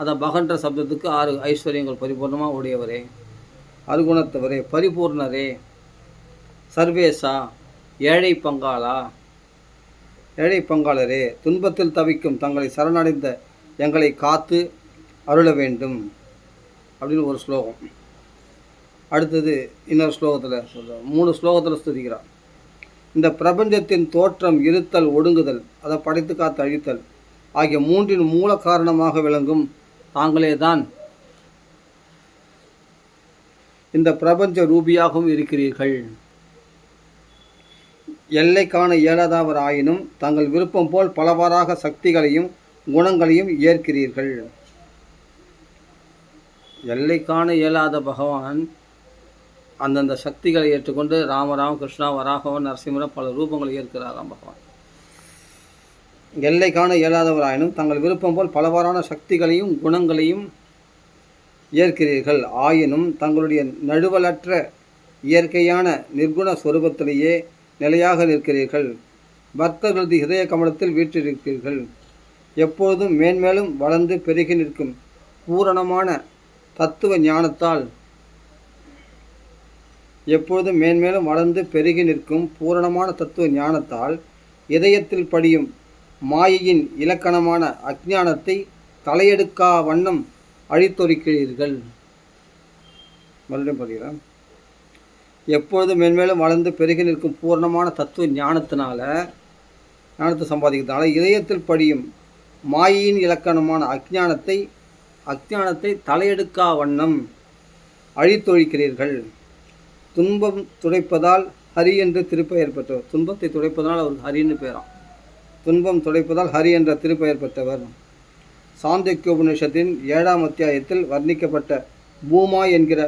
அதை பகன்ற சப்தத்துக்கு 6 ஐஸ்வர்யங்கள் பரிபூர்ணமாக உடையவரே, அருகுணத்தவரே, பரிபூர்ணரே, சர்வேசா, ஏழை பங்காளரே, துன்பத்தில் தவிக்கும் தங்களை சரணடைந்த எங்களை காத்து அருள வேண்டும் அப்படின்னு ஒரு ஸ்லோகம். அடுத்தது இன்னொரு ஸ்லோகத்தில் சொல்கிறார், 3 ஸ்லோகத்தில் ஸ்துதிக்கிறார். இந்த பிரபஞ்சத்தின் தோற்றம், இருத்தல், ஒடுங்குதல், அதை படைத்து காத்து அழித்தல் ஆகிய 3இன் மூல காரணமாக விளங்கும் தாங்களே தான் இந்த பிரபஞ்ச ரூபியாகவும் இருக்கிறீர்கள். எல்லை காண இயலாதவர் ஆயினும் தங்கள் விருப்பம் போல் பலவாறாக சக்திகளையும் குணங்களையும் ஏற்கிறீர்கள். எல்லை காண இயலாத பகவான் அந்தந்த சக்திகளை ஏற்றுக்கொண்டு ராமராம், கிருஷ்ணா, வராகவன், நரசிம்மரம் பல ரூபங்களை ஏற்கிறாராம் பகவான். எல்லை காண இயலாதவராயினும் தங்கள் விருப்பம் போல் பலவாறான சக்திகளையும் குணங்களையும் ஏற்கிறீர்கள். ஆயினும் தங்களுடைய நடுவலற்ற இயற்கையான நிர்குண ஸ்வரூபத்திலேயே நிலையாக நிற்கிறீர்கள். பக்தர்களது இதய கமலத்தில் வீற்றிருக்கிறீர்கள். எப்பொழுதும் மேன்மேலும் வளர்ந்து பெருகி நிற்கும் பூரணமான தத்துவ ஞானத்தால் இதயத்தில் படியும் மாயையின் இலக்கணமான அஞ்ஞானத்தை தலையெடுக்கா வண்ணம் அழித்தொறிக்கிறீர்கள். மறுபடியும் படிக்கிறேன். எப்பொழுதும் மேன்மேலும் வளர்ந்து பெருகி நிற்கும் பூர்ணமான தத்துவ ஞானத்தை சம்பாதிக்கிறதுனால இதயத்தில் படியும் மாயையின் இலக்கணமான அஞ்ஞானத்தை தலையெடுக்கா வண்ணம் அழித்தொழிக்கிறீர்கள். துன்பம் துடைப்பதால் ஹரி என்று திருப்பெயர் பெற்றவர். துன்பத்தை துடைப்பதனால் அவருக்கு ஹரின்னு பேராம். துன்பம் துடைப்பதால் ஹரி என்ற திருப்பெயர் பெற்றவர். சாந்தோக்கியோபநிஷத்தின் 7ஆம் அத்தியாயத்தில் வர்ணிக்கப்பட்ட பூமா என்கிற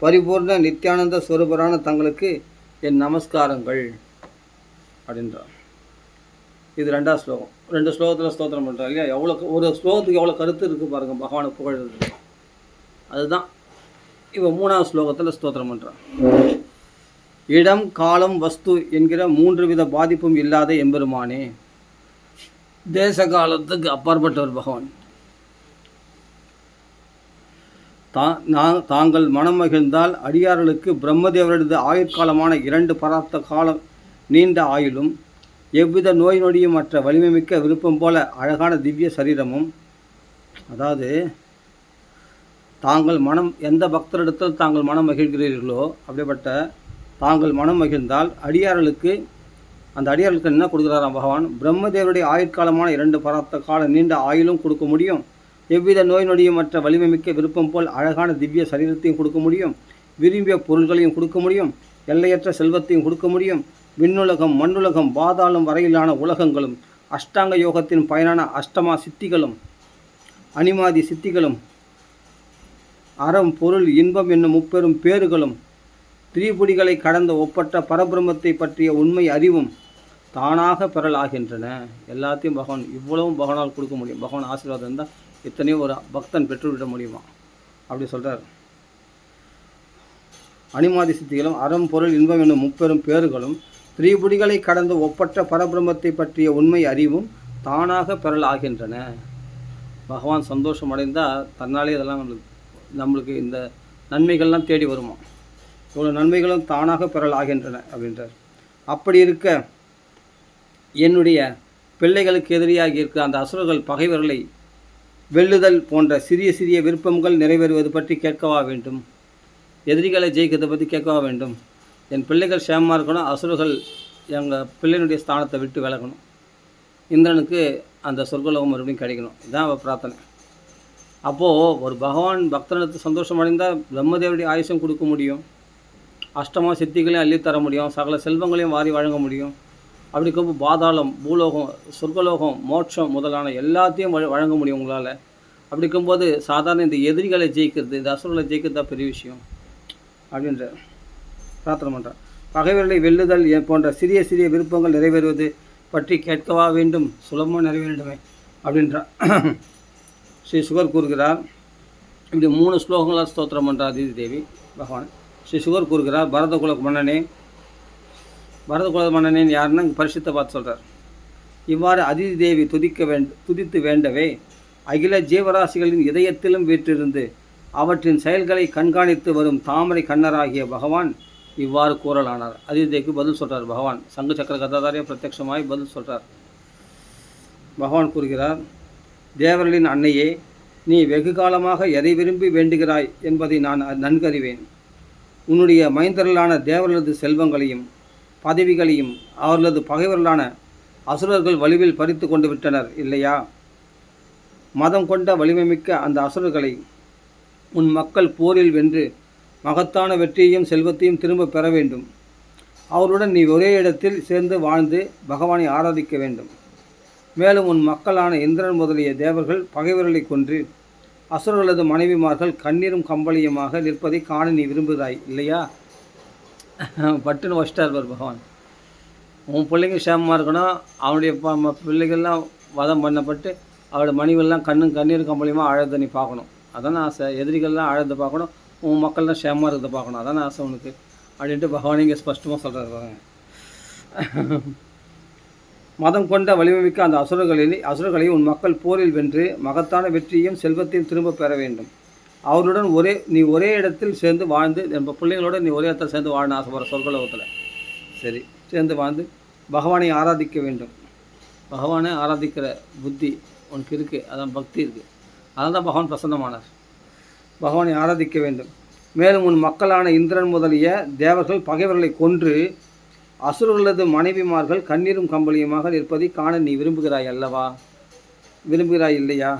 பரிபூர்ண நித்யானந்த ஸ்வரூபரான தங்களுக்கு என் நமஸ்காரங்கள் அப்படின்றார். இது 2ஆவது ஸ்லோகம். 2 ஸ்லோகத்தில் ஸ்தோத்திரம் பண்ணுறாங்க இல்லையா? எவ்வளோ ஒரு ஸ்லோகத்துக்கு எவ்வளோ கருத்து இருக்குது பாருங்கள் பகவானை புகழ்றது. அதுதான் இப்போ 3ஆவது ஸ்லோகத்தில் ஸ்தோத்திரம் பண்ணுறான். இடம், காலம், வஸ்து என்கிற 3 வித பாதிப்பும் இல்லாத எம்பெருமானே, தேச காலத்துக்கு அப்பாற்பட்டவர் பகவான். தாங்கள் மனம் மகிழ்ந்தால் அடியார்களுக்கு பிரம்மதேவரது ஆயுட்காலமான 2 பராப்த காலம் நீண்ட ஆயுளும் எவ்வித நோய் நொடியும் மற்ற வலிமை மிக்க விருப்பம் போல அழகான திவ்ய சரீரமும், அதாவது தாங்கள் எந்த பக்தரிடத்தில் தாங்கள் மனம் மகிழ்கிறீர்களோ அப்படிப்பட்ட தாங்கள் மனம் மகிழ்ந்தால் அடியார்களுக்கு என்ன கொடுக்குறாராம் பகவான்? பிரம்மதேவருடைய ஆயுட்காலமான 2 பராப்த கால நீண்ட ஆயுளும் கொடுக்க முடியும். எவ்வித நோய் நொடியும் மற்ற வலிமை மிக்க விருப்பம் போல் அழகான திவ்ய சரீரத்தையும் கொடுக்க முடியும். விரும்பிய பொருள்களையும் கொடுக்க முடியும். எல்லையற்ற செல்வத்தையும் கொடுக்க முடியும். விண்ணுலகம், மண்ணுலகம், பாதாளம் வரையிலான உலகங்களும், அஷ்டாங்க யோகத்தின் பயனான அஷ்டமா சித்திகளும், அனிமாதி சித்திகளும், அறம், பொருள், இன்பம் என்னும் 3 பேறுகளும், திரிபுடிகளை கடந்த ஒப்பற்ற பரபிரம்மத்தை பற்றிய உண்மை அறிவும் தானாக பெறலாகின்றன. எல்லாத்தையும் பகவான் இவ்வளவும் பகவானால் கொடுக்க முடியும். பகவான் ஆசீர்வாதம் இருந்தால் இத்தனையும் ஒரு பக்தன் பெற்றுவிட முடியுமா? அப்படி சொல்கிறார். அனிமாதி சித்திகளும், அறம், பொருள், இன்பம் என்னும் 3 பேறுகளும், திரிபுடிகளை கடந்த ஒப்பற்ற பரபிரம்மத்தை பற்றிய உண்மை அறிவும் தானாக பெறலாகின்றன. பகவான் சந்தோஷம் அடைந்தால் தன்னாலே இதெல்லாம் நம்மளுக்கு இந்த நன்மைகள்லாம் தேடி வருமா? இவ்வளோ நன்மைகளும் தானாக பெறலாகின்றன அப்படின்றார். அப்படி இருக்க என்னுடைய பிள்ளைகளுக்கு எதிரியாகி இருக்க அந்த அசுரர்கள் பகைவர்களை வெல்லுதல் போன்ற சிறிய சிறிய விருப்பங்கள் நிறைவேறுவது பற்றி கேட்கவா வேண்டும்? எதிரிகளை ஜெயிக்கிறதை பற்றி கேட்கவா வேண்டும்? என் பிள்ளைகள் சேமமாக இருக்கணும், அசுரர்கள் எங்கள் பிள்ளையினுடைய ஸ்தானத்தை விட்டு விலகணும், இந்திரனுக்கு அந்த சொர்க்கலோகம் மறுபடியும் கிடைக்கணும், இதுதான் அவள் பிரார்த்தனை. அப்போது ஒரு பகவான் பக்தனுக்கு சந்தோஷம் அடைந்தால் பிரம்மதேவருடைய ஆயுஷம் கொடுக்க முடியும், அஷ்டமா சித்திகளையும் அள்ளித்தர முடியும், சகல செல்வங்களையும் வாரி வழங்க முடியும். அப்படி இருக்கப்போ பாதாளம், பூலோகம், சொர்க்கலோகம், மோட்சம் முதலான எல்லாத்தையும் வழங்க முடியும் உங்களால். அப்படி இருக்கும்போது சாதாரண இந்த எதிரிகளை ஜெயிக்கிறது, இந்த அசுரர்களை ஜெயிக்கிறது தான் பெரிய விஷயம் அப்படின்ற பிரார்த்தனை பண்ணுறார். பகைவர்களை வெல்லுதல் போன்ற சிறிய சிறிய விருப்பங்கள் நிறைவேறுவது பற்றி கேட்கவா வேண்டும்? சுலபமாக நிறைவேறிடுமே அப்படின்றார். ஸ்ரீ சுகர் கூறுகிறார். இப்படி 3 ஸ்லோகங்களாக ஸ்தோத்திரம் பண்ணுறார் அதிதி தேவி பகவான். ஸ்ரீ சுகர் கூறுகிறார், பரதகுல மன்னனேன்னு யாருன்னா பரிசுத்தை பார்த்து சொல்கிறார். இவ்வாறு அதிதி தேவி துதித்து வேண்டவே அகில ஜீவராசிகளின் இதயத்திலும் வீற்றிருந்து அவற்றின் செயல்களை கண்காணித்து வரும் தாமரை கண்ணராகிய பகவான் இவ்வாறு கூறலானார். அதிதிக்கு பதில் சொல்கிறார் பகவான். சங்கு சக்கர கதாதாரியாக பிரத்யட்சமாய் பதில் சொல்கிறார். பகவான் கூறுகிறார், தேவர்களின் அன்னையே, நீ வெகு காலமாக எதை விரும்பி வேண்டுகிறாய் என்பதை நான் நன்கறிவேன். உன்னுடைய மைந்தர்களான தேவர்களது செல்வங்களையும் பதவிகளையும் அவர்களது பகைவர்களான அசுரர்கள் வலிவில் பறித்து கொண்டு விட்டனர் இல்லையா? மதம் கொண்ட வலிமைமிக்க அந்த அசுரர்களை உன் மக்கள் போரில் வென்று மகத்தான வெற்றியையும் செல்வத்தையும் திரும்ப பெற வேண்டும். அவருடன் நீ ஒரே இடத்தில் சேர்ந்து வாழ்ந்து பகவானை ஆராதிக்க வேண்டும். மேலும் உன் மக்களான இந்திரன் முதலிய தேவர்கள் பகைவர்களை கொன்று அசுரர்களது மனைவிமார்கள் கண்ணீரும் கம்பளியுமாக நிற்பதை காண நீ விரும்புகிறாய் இல்லையா? பட்டுன்னு வச்சிட்டார் பகவான். உன் பிள்ளைங்க சேமமாக இருக்கணும், அவனுடைய பிள்ளைகள்லாம் வதம் பண்ணப்பட்டு அவரோட மனைவியெல்லாம் கண்ணீரும் கம்பளியுமாக அழகை நீ பார்க்கணும். அதான ஆசை. எதிரிகள்லாம் அழகை பார்க்கணும், உன் மக்கள்லாம் சேமமாக இருக்கிறத பார்க்கணும். அதான ஆசை உனக்கு அப்படின்ட்டு பகவான் இங்கே ஸ்பஷ்டமாக சொல்கிறார் பாருங்க. மதம் கொண்ட வலிமைமிக்க அந்த அசுரர்களை உன் மக்கள் போரில் வென்று மகத்தான வெற்றியையும் செல்வத்தையும் திரும்ப பெற வேண்டும். அவருடன் நீ ஒரே இடத்தில் சேர்ந்து வாழ்ந்து, நம்ம பிள்ளைங்களோட நீ ஒரே இடத்துல சேர்ந்து வாழணும் ஆசைப்படுற சொர்க்கலோகத்தில். சரி, சேர்ந்து வாழ்ந்து பகவானை ஆராதிக்க வேண்டும். பகவானை ஆராதிக்கிற புத்தி உனக்கு இருக்குது, அதான் பக்தி இருக்குது. அதனால தான் பகவான் பிரசன்னமானார். பகவானை ஆராதிக்க வேண்டும். மேலும் உன் மக்களான இந்திரன் முதலிய தேவர்கள் பகைவர்களை கொன்று அசுரர்களது மனைவிமார்கள் கண்ணீரும் கம்பளியுமாக நிற்பதை காண நீ விரும்புகிறாய் அல்லவா? விரும்புகிறாய் இல்லையா?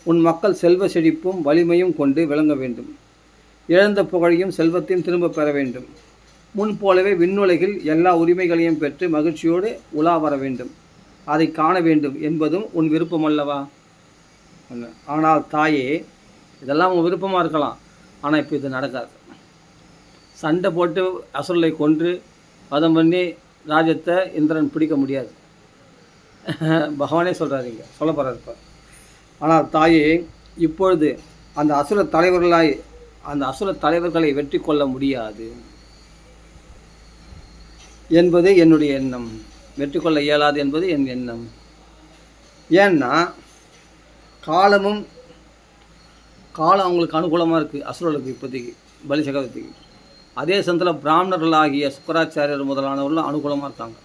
உன் மக்கள் செல்வ செழிப்பும் வலிமையும் கொண்டு விளங்க வேண்டும். இழந்த புகழையும் செல்வத்தையும் திரும்ப பெற வேண்டும். முன் போலவே விண்ணுலகில் எல்லா உரிமைகளையும் பெற்று மகிழ்ச்சியோடு உலா வர வேண்டும். அதை காண வேண்டும் என்பதும் உன் விருப்பம் அல்லவா? ஆனால் தாயே, இதெல்லாம் உன் விருப்பமாக இருக்கலாம், ஆனால் இப்போ இது நடக்காது. சண்டை போட்டு அசுரலை கொன்று வதம் பண்ணி ராஜ்யத்தை இந்திரன் பிடிக்க முடியாது. பகவானே சொல்கிறாருங்க, சொல்ல போகிறார் இப்போ. ஆனால் தாயே, இப்பொழுது அந்த அசுர தலைவர்களை வெற்றி கொள்ள முடியாது என்பது என்னுடைய எண்ணம். வெற்றி கொள்ள இயலாது என்பது என் எண்ணம். ஏன்னா காலம் அவங்களுக்கு அனுகூலமாக இருக்குது. அசுரர்களுக்கு இப்போதைக்கு பலி சக்கரவர்த்திக்கு. அதே சமயத்தில் பிராமணர்களாகிய சுக்கராச்சாரியர் முதலானவர்களும் அனுகூலமாக இருக்காங்க.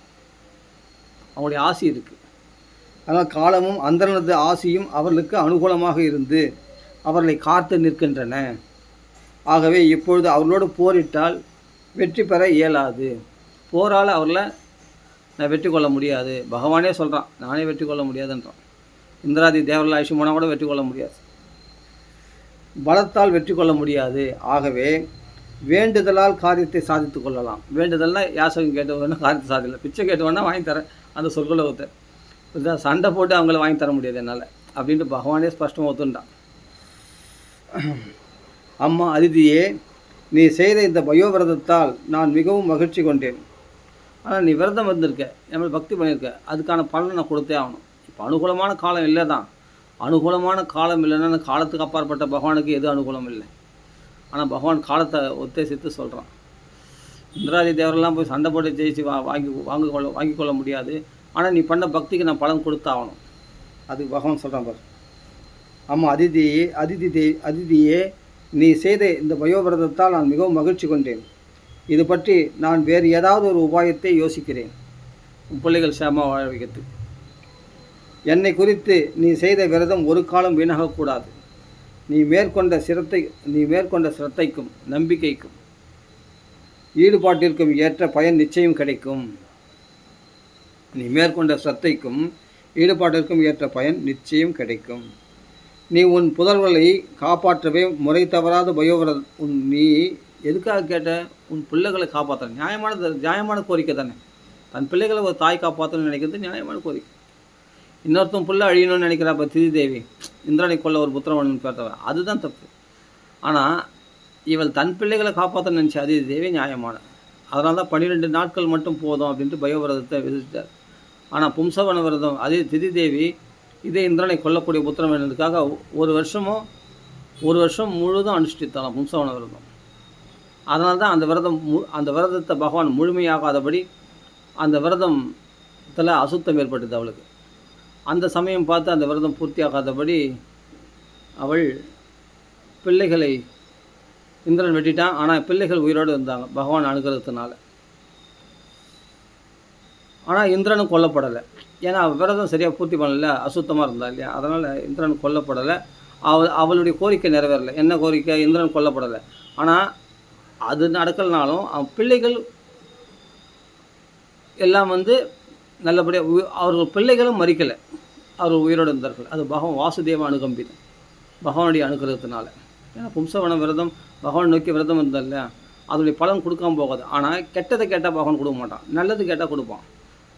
அவங்களுடைய ஆசி இருக்குது. அதனால் காலமும் அந்தரனது ஆசியும் அவர்களுக்கு அனுகூலமாக இருந்து அவர்களை காத்து நிற்கின்றன. ஆகவே இப்பொழுது அவர்களோடு போரிட்டால் வெற்றி பெற இயலாது. போரால் அவர்களை நான் வெற்றி கொள்ள முடியாது. பகவானே சொல்கிறான், நானே வெற்றி கொள்ள முடியாதுன்றான். இந்திராதி தேவர்கள் ஆயுஷம் போனால் கூட வெற்றி கொள்ள முடியாது. பலத்தால் வெற்றி கொள்ள முடியாது. ஆகவே வேண்டுதலால் காரியத்தை சாதித்து கொள்ளலாம். வேண்டுதல்னால் யாசகம் கேட்டவன்னா காரியத்தை சாதிக்கல, பிச்சை கேட்டவன்னா வாங்கி தரேன் அந்த சொற்களத்தை. இதுதான் சண்டை போட்டு அவங்கள வாங்கி தர முடியாது என்னால் அப்படின்ட்டு பகவானே ஸ்பஷ்டமாக ஒத்துண்டான். அம்மா அதிதியே, நீ செய்த இந்த பயோவிரதத்தால் நான் மிகவும் மகிழ்ச்சி கொண்டேன். ஆனால் நீ விரதம் வந்திருக்க, நம்ம பக்தி பண்ணியிருக்க, அதுக்கான பலனை நான் கொடுத்தே ஆகணும். இப்போ அனுகூலமான காலம் இல்லை தான். அனுகூலமான காலம் இல்லைன்னா காலத்துக்கு அப்பாற்பட்ட பகவானுக்கு எது அனுகூலம் இல்லை. ஆனால் பகவான் காலத்தை உத்தேசித்து சொல்கிறான். இந்திராதி தேவரெல்லாம் போய் சண்டை போட்டு ஜெயிச்சு வாங்கி கொள்ள முடியாது. ஆனால் நீ பண்ண பக்திக்கு நான் பலன் கொடுத்தாகணும். அதுக்கு பகவான் சொல்கிறான் பாரு. ஆமாம் அதிதியே, நீ செய்த இந்த பயோவிரதத்தால் நான் மிகவும் மகிழ்ச்சி கொண்டேன். இது பற்றி நான் வேறு ஏதாவது ஒரு உபாயத்தை யோசிக்கிறேன், உன் பிள்ளைகள் சேமமாக வாழ வைக்கிறதுக்கு. என்னை குறித்து நீ செய்த விரதம் ஒரு காலம் வீணாகக்கூடாது. நீ மேற்கொண்ட சிரத்தைக்கும் நம்பிக்கைக்கும் ஈடுபாட்டிற்கும் ஏற்ற பயன் நிச்சயம் கிடைக்கும். நீ மேற்கொண்ட சிரத்தைக்கும் ஈடுபாட்டிற்கும் ஏற்ற பயன் நிச்சயம் கிடைக்கும். நீ உன் புதல்வர்களை காப்பாற்றவே முறை தவறாத பயோவிரதம் நீ எதுக்காக கேட்ட? உன் பிள்ளைகளை காப்பாற்ற நியாயமான கோரிக்கை தானே. தன் பிள்ளைகளை ஒரு தாய் காப்பாற்றணும்னு நினைக்கிறது நியாயமான கோரிக்கை. இன்னொருத்தன் பிள்ளை அழியணும்னு நினைக்கிறப்ப திதி தேவி இந்திரனை கொள்ள ஒரு புத்திரவன் பேர்த்தவன், அதுதான் தப்பு. ஆனால் இவள் தன் பிள்ளைகளை காப்பாற்ற நினச்சி அதிதி தேவி நியாயமான. அதனால தான் 12 நாட்கள் மட்டும் போதும் அப்படின்ட்டு பயோவிரதத்தை விதிச்சிட்டார். ஆனால் பும்சவன விரதம் அதே திதி தேவி இதே இந்திரனை கொல்லக்கூடிய புத்திரம் வேணுன்றதுக்காக ஒரு வருஷம் முழுதும் அனுஷ்டித்தாலாம் பும்சவன விரதம். அதனால தான் அந்த விரதத்தை பகவான் முழுமையாகாதபடி அந்த விரதத்தில் அசுத்தம் ஏற்பட்டது அவளுக்கு. அந்த சமயம் பார்த்து அந்த விரதம் பூர்த்தியாகாதபடி அவள் பிள்ளைகளை இந்திரன் வெட்டிட்டான். ஆனால் பிள்ளைகள் உயிரோடு இருந்தாங்க பகவான் அனுகிரகத்தினால. ஆனால் இந்திரனும் கொல்லப்படலை. ஏன்னா விரதம் சரியாக பூர்த்தி பண்ணல, அசுத்தமாக இருந்தா இல்லையா, அதனால் இந்திரன் கொல்லப்படலை. அவளுடைய கோரிக்கை நிறைவேறலை. என்ன கோரிக்கை? இந்திரன் கொல்லப்படலை. ஆனால் அது நடக்கலனாலும் அவன் பிள்ளைகள் எல்லாம் நல்லபடியாக அவர்கள் பிள்ளைகளும் மறிக்கலை, அவர்கள் உயிரோடு இருந்தார்கள். அது பகவான் வாசுதேவ அனுகம்பிதம், பகவானுடைய அனுகிரகத்தினால. ஏன்னா பும்சவன விரதம் பகவான் நோக்கி விரதம் இருந்தால் இல்லையா, அதனுடைய பலன் கொடுக்காம போகாது. ஆனால் கெட்டதை கேட்டால் பகவான் கொடுக்க மாட்டான், நல்லது கேட்டால் கொடுப்பான்.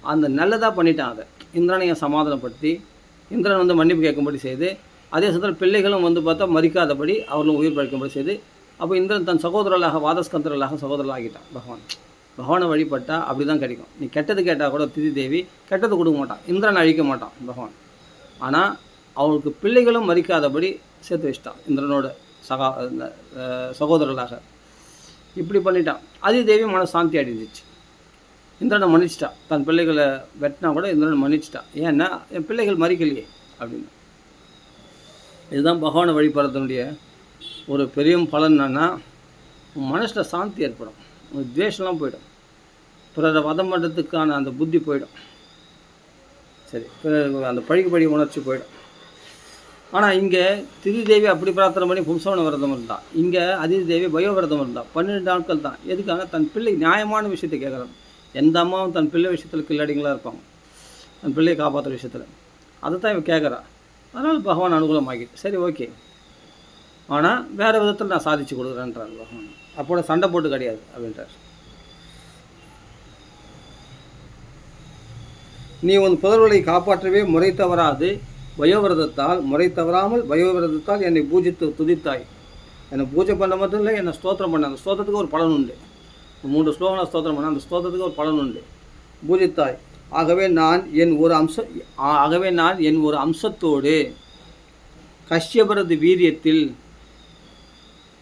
அந்த நல்லதாக பண்ணிட்டான். அதை இந்திரனையை சமாதானப்படுத்தி இந்திரன் மன்னிப்பு கேட்கும்படி செய்து, அதே சமயத்தில் பிள்ளைகளும் பார்த்தா மறிக்காதபடி அவர்களும் உயிர் பழிக்கும்படி செய்து, அப்போ இந்திரன் தன் சகோதரர்களாக வாதஸ்கந்தர்களாக சகோதரர்களாக ஆகிட்டான். பகவானை வழிபட்டால் அப்படி தான் கிடைக்கும். நீ கெட்டது கேட்டால் கூட திதி தேவி கெட்டது கொடுக்க மாட்டான், இந்திரனை அழிக்க மாட்டான் பகவான். ஆனால் அவளுக்கு பிள்ளைகளும் மறிக்காதபடி சேர்த்து வச்சிட்டான் இந்திரனோட சகோதரர்களாக. இப்படி பண்ணிட்டான். அதி தேவி மன சாந்தி அடைஞ்சிச்சு. இந்திரனை மன்னிச்சிட்டான். தன் பிள்ளைகளை வெட்டினா கூட இந்திரனை மன்னிச்சிட்டான். ஏன்னா என் பிள்ளைகள் மறிக்கலையே அப்படின்னு. இதுதான் பகவானை வழிபடுறதுனுடைய ஒரு பெரிய பலன். என்னன்னா உன் மனசில் சாந்தி ஏற்படும், உன் துவேஷம்லாம் போயிடும், பிறரை வதம் பண்ணுறதுக்கான அந்த புத்தி போயிடும். சரி, பிறகு அந்த பழி உணர்ச்சி போயிடும். ஆனால் இங்கே திதி தேவி அப்படி பிரார்த்தனை பண்ணி பும்சவன விரதம் இருந்தான். இங்கே அதிதி தேவி பயோ விரதம் இருந்தான். 12 நாட்கள் தான். எதுக்காக? தன் பிள்ளை நியாயமான விஷயத்தை கேட்குறாங்க. எந்த அம்மாவும் தன் பிள்ளை விஷயத்தில் கில்லாடிங்களாக இருப்பாங்க, தன் பிள்ளையை காப்பாற்றுற விஷயத்தில். அதை தான் இவன் கேட்குறா. அதனால் பகவான் அனுகூலமாக்கிட்டு சரி ஓகே, ஆனால் வேறு விதத்தில் நான் சாதிச்சு கொடுக்குறேன்றார் பகவான். அப்போட சண்டை போட்டு கிடையாது அப்படின்றார். நீ உன் புதர்களை காப்பாற்றவே முறை தவறாது வயோவிரதத்தால், முறை தவறாமல் வயோவிரதத்தால் என்னை பூஜித்து துதித்தாய். என்னை பூஜை பண்ண மட்டும் இல்லை, என்னை ஸ்தோத்திரம் பண்ண. அந்த ஸ்தோத்திரத்துக்கு ஒரு பலன் உண்டு. 3 ஸ்லோகங்களை ஸ்தோத்திரம் பண்ண, அந்த ஸ்தோத்திரத்துக்கு ஒரு பலன் உண்டு. பூஜித்தாய். ஆகவே நான் என் ஒரு அம்சத்தோடு கஷ்யபரது வீரியத்தில்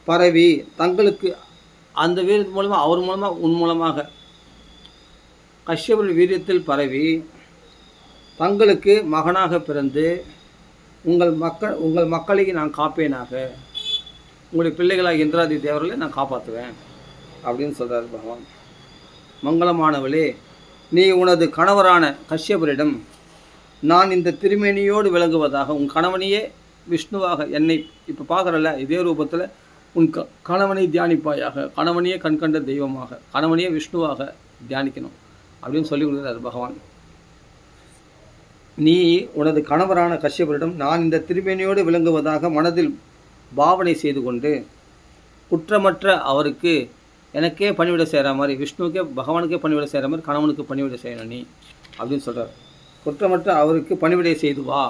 பரவி தங்களுக்கு அந்த வீரியத்தின் மூலமாக அவர் மூலமாக உன் மூலமாக கஷ்யபர வீரியத்தில் பரவி தங்களுக்கு மகனாக பிறந்து உங்கள் மக்களை நான் காப்பேனாக, உங்களுடைய பிள்ளைகளாக இந்திராதி தேவர்களை நான் காப்பாற்றுவேன் அப்படின்னு சொல்கிறார் பகவான். மங்களமானவளே, நீ உனது கணவரான கஷ்யபரிடம் நான் இந்த திருமேனியோடு விளங்குவதாக, உன் கணவனையே விஷ்ணுவாக என்னை இப்போ பார்க்குறல இதே ரூபத்தில் உன் கணவனை தியானிப்பாயாக, கணவனையே கண்கண்ட தெய்வமாக, கணவனையே விஷ்ணுவாக தியானிக்கணும் அப்படின்னு சொல்லி கொடுக்குறார் பகவான். நீ உனது கணவரான கஷ்யபரிடம் நான் இந்த திருமேனியோடு விளங்குவதாக மனதில் பாவனை செய்து கொண்டு குற்றமற்ற அவருக்கு எனக்கே பணிவிட செய்கிற மாதிரி, விஷ்ணுவுக்கே பகவானுக்கே பணிவிட செய்கிற மாதிரி கணவனுக்கு பணிவிட செய்யணும் நீ அப்படின்னு சொல்கிறார். குற்றமற்ற அவருக்கு பணிவிடை செய்து வா.